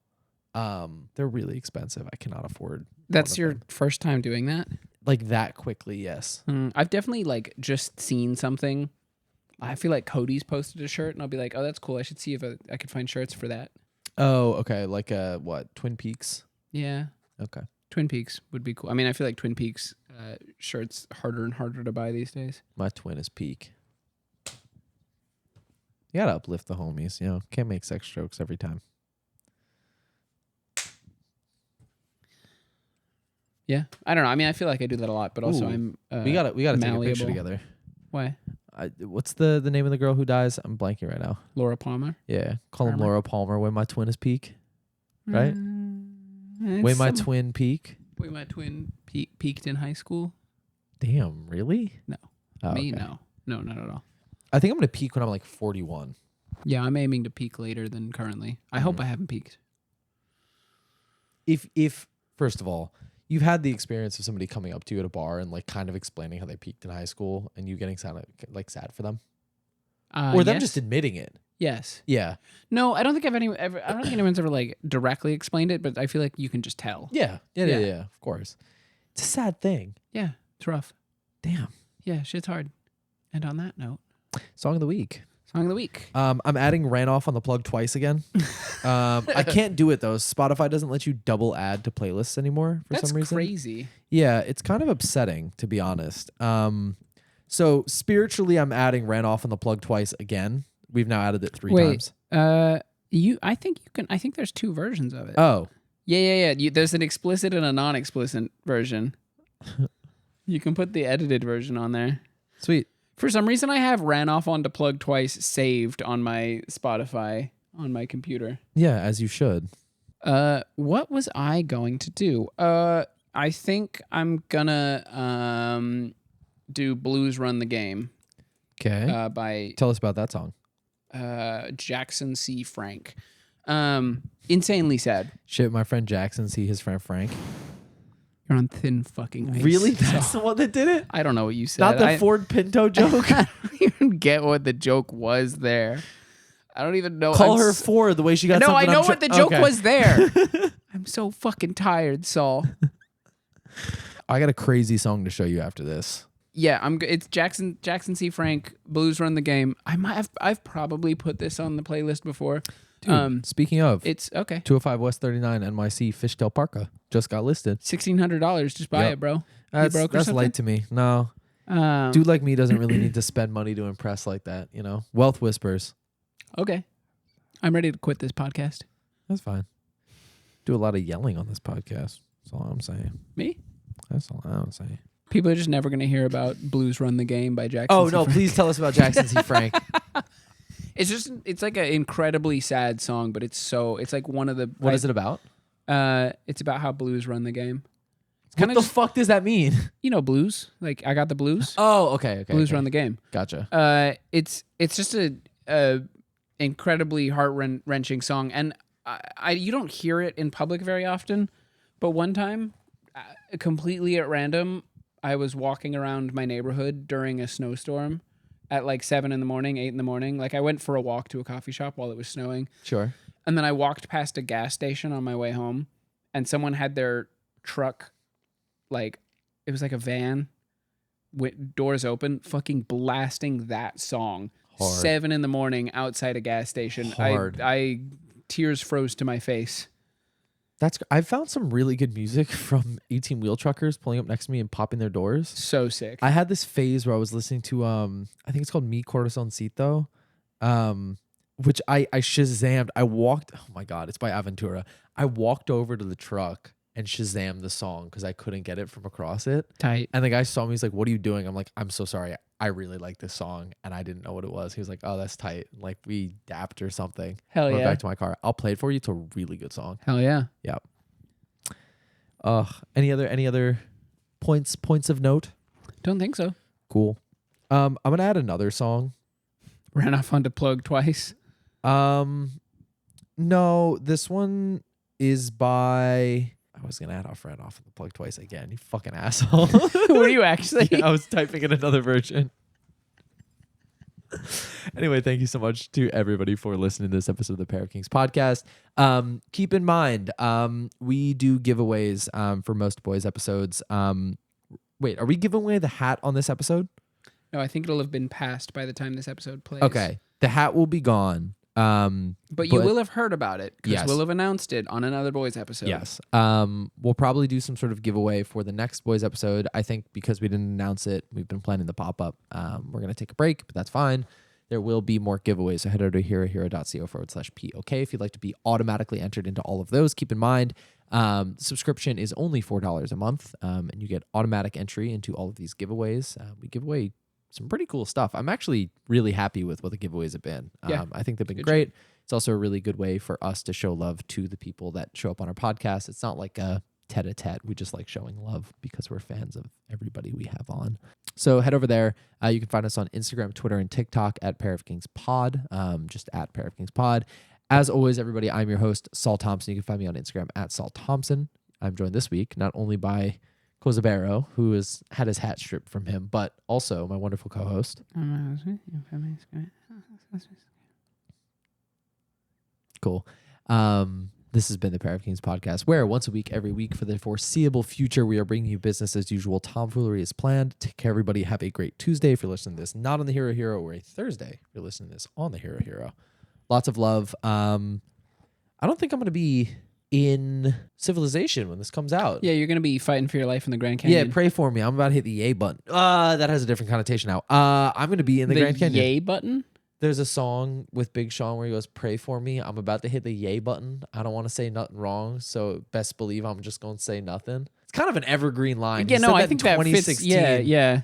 They're really expensive. I cannot afford. That's one of your them. first time doing that? Like that quickly, yes. I've definitely like just seen something. I feel like Cody's posted a shirt, and I'll be like, "Oh, that's cool. I should see if I could find shirts for that." Oh, okay. Like what? Twin Peaks? Yeah, Okay. Twin Peaks would be cool. I mean, I feel like Twin Peaks shirts harder and harder to buy these days. My twin is Peak. You gotta uplift the homies, you know. Can't make sex jokes every time. Yeah, I don't know. I mean, I feel like I do that a lot, but also Ooh, I'm we gotta take a picture malleable. together. Why? What's the name of the girl who dies? I'm blanking right now. Laura Palmer. Yeah, call him Palmer. Laura Palmer. When my twin is Peak, right? When my twin Peak. Way my twin peaked in high school. Damn, really? No. Oh, Me, okay. no, not at all. I think I'm gonna peak when I'm like 41. Yeah, I'm aiming to peak later than currently. I hope I haven't peaked. If first of all, you've had the experience of somebody coming up to you at a bar and like kind of explaining how they peaked in high school, and you getting sad for them, or them Yes. just admitting it. Yes. Yeah. No, I don't think I don't think anyone's ever like directly explained it, but I feel like you can just tell. Yeah. Yeah. Of course. It's a sad thing. Yeah, it's rough. Damn. Yeah, shit's hard. And on that note, Song of the week. song of the week. I'm adding Ran Off on the Plug twice again. I can't do it though. Spotify doesn't let you double add to playlists anymore for That's some reason. crazy. Yeah, it's kind of upsetting to be honest. So spiritually, I'm adding Ran Off on the Plug twice again. We've now added it 3 times. I think you can. I think there's 2 versions of it. Oh, Yeah. There's an explicit and a non-explicit version. You can put the edited version on there. sweet. For some reason, I have Ran Off Onto Plug Twice saved on my Spotify on my computer. Yeah, as you should. What was I going to do? I think I'm gonna do Blues Run the Game Okay. by Tell us about that song. Jackson C. Frank. Insanely sad. Shit, my friend Jackson, see his friend Frank. You're on thin fucking ice. Really? That's the one that did it? I don't know what you said. Not the Ford Pinto joke? I don't even get what the joke was there. I don't even know. Call her Ford the way she got No, I something. know what the joke Okay. was there. I'm so fucking tired, Saul. I got a crazy song to show you after this. Yeah, it's Jackson C. Frank, Blues Run the Game. I've probably put this on the playlist before. Dude, speaking of, It's okay. 205 West 39 NYC Fishtail Parka just got listed. $1,600. Just buy Yep. it, bro. You That's broke or something? light to me. No. Dude like me doesn't really need to spend money to impress like that, you know? Wealth whispers. Okay. I'm ready to quit this podcast. That's fine. Do a lot of yelling on this podcast. That's all I'm saying. Me? That's all I'm saying. People are just never going to hear about Blues Run the Game by Jackson Oh, C. no, Frank. please tell us about Jackson C. Frank. It's like an incredibly sad song, but it's like one of the... What is it about? It's about how blues run the game. It's What kind the of fuck does that mean? blues. Like I got the blues. Oh, okay. Blues run the game. Gotcha. It's just a incredibly heart wrenching song, and you don't hear it in public very often. But one time, completely at random, I was walking around my neighborhood during a snowstorm at like 7 in the morning, 8 in the morning. Like I went for a walk to a coffee shop while it was snowing. Sure. And then I walked past a gas station on my way home, and someone had their truck, like, it was like a van with doors open, fucking blasting that song. Hard. 7 in the morning outside a gas station. Hard. I tears froze to my face. I've found some really good music from 18 wheel truckers pulling up next to me and popping their doors. So sick. I had this phase where I was listening to I think it's called Mi Corazoncito, which I shazammed. Oh my god, it's by Aventura. I walked over to the truck and shazammed the song because I couldn't get it from across it. Tight. And the guy saw me, he's like, "What are you doing?" I'm like, "I'm so sorry. I really like this song and I didn't know what it was." He was like, "Oh, that's tight." Like we dapped or something. Hell Went yeah. back to my car. I'll play it for you. It's a really good song. Hell yeah. Yep. Any other points of note? Don't think so. Cool. I'm gonna add another song. Ran off onto plug twice. No, this one is by. I was gonna add ran off the plug twice again. You fucking asshole. Were you actually? Yeah, I was typing in another version. Anyway, thank you so much to everybody for listening to this episode of the Pair of Kings podcast. Keep in mind, we do giveaways for most boys episodes. Wait, are we giving away the hat on this episode? No, I think it'll have been passed by the time this episode plays. Okay, the hat will be gone. But you will have heard about it because Yes. we'll have announced it on another boys episode. Yes. We'll probably do some sort of giveaway for the next boys episode. I think because we didn't announce it, we've been planning the pop-up. We're going to take a break, but that's fine. There will be more giveaways. So head over to herohero.co/PoK if you'd like to be automatically entered into all of those. Keep in mind, subscription is only $4 a month, and you get automatic entry into all of these giveaways. We give away some pretty cool stuff. I'm actually really happy with what the giveaways have been. Yeah. I think they've been Good great. It's also a really good way for us to show love to the people that show up on our podcast. It's not like a tete-a-tete. We just like showing love because we're fans of everybody we have on. So head over there. You can find us on Instagram, Twitter, and TikTok at Pair of Kings Pod, just at Pair of Kings Pod. As always, everybody, I'm your host, Saul Thompson. You can find me on Instagram at Saul Thompson. I'm joined this week not only by Cozabero, who has had his hat stripped from him, but also my wonderful co-host. Cool. This has been the Pair of Kings podcast, where once a week, every week for the foreseeable future, we are bringing you business as usual. Tomfoolery is planned. Take care, everybody. Have a great Tuesday if you're listening to this not on the Hero Hero, or a Thursday if you're listening to this on the Hero Hero. Lots of love. I don't think I'm going to be in Civilization when this comes out. Yeah, you're going to be fighting for your life in the Grand Canyon. Yeah, pray for me. I'm about to hit the yay button. That has a different connotation now. I'm going to be in the Grand Canyon. Yay button? There's a song with Big Sean where he goes, "Pray for me. I'm about to hit the yay button. I don't want to say nothing wrong, so best believe I'm just going to say nothing." It's kind of an evergreen line. Yeah, He no, said I that think in that fits. 2016. Yeah.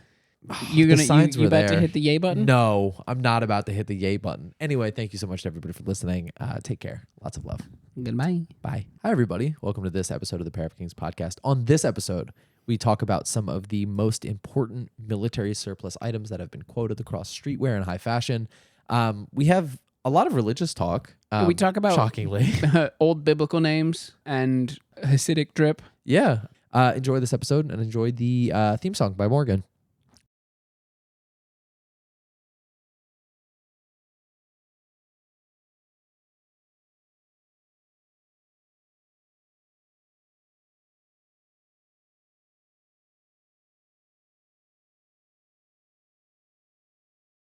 You're The gonna signs you were about to there. hit the yay button? No, I'm not about to hit the yay button. Anyway, thank you so much to everybody for listening. Take care. Lots of love. Goodbye. Bye. Hi, everybody. Welcome to this episode of the Pair of Kings podcast. On this episode, we talk about some of the most important military surplus items that have been quoted across streetwear and high fashion. We have a lot of religious talk. We talk about shockingly old biblical names and Hasidic drip. Yeah. Enjoy this episode and enjoy the theme song by Morgan.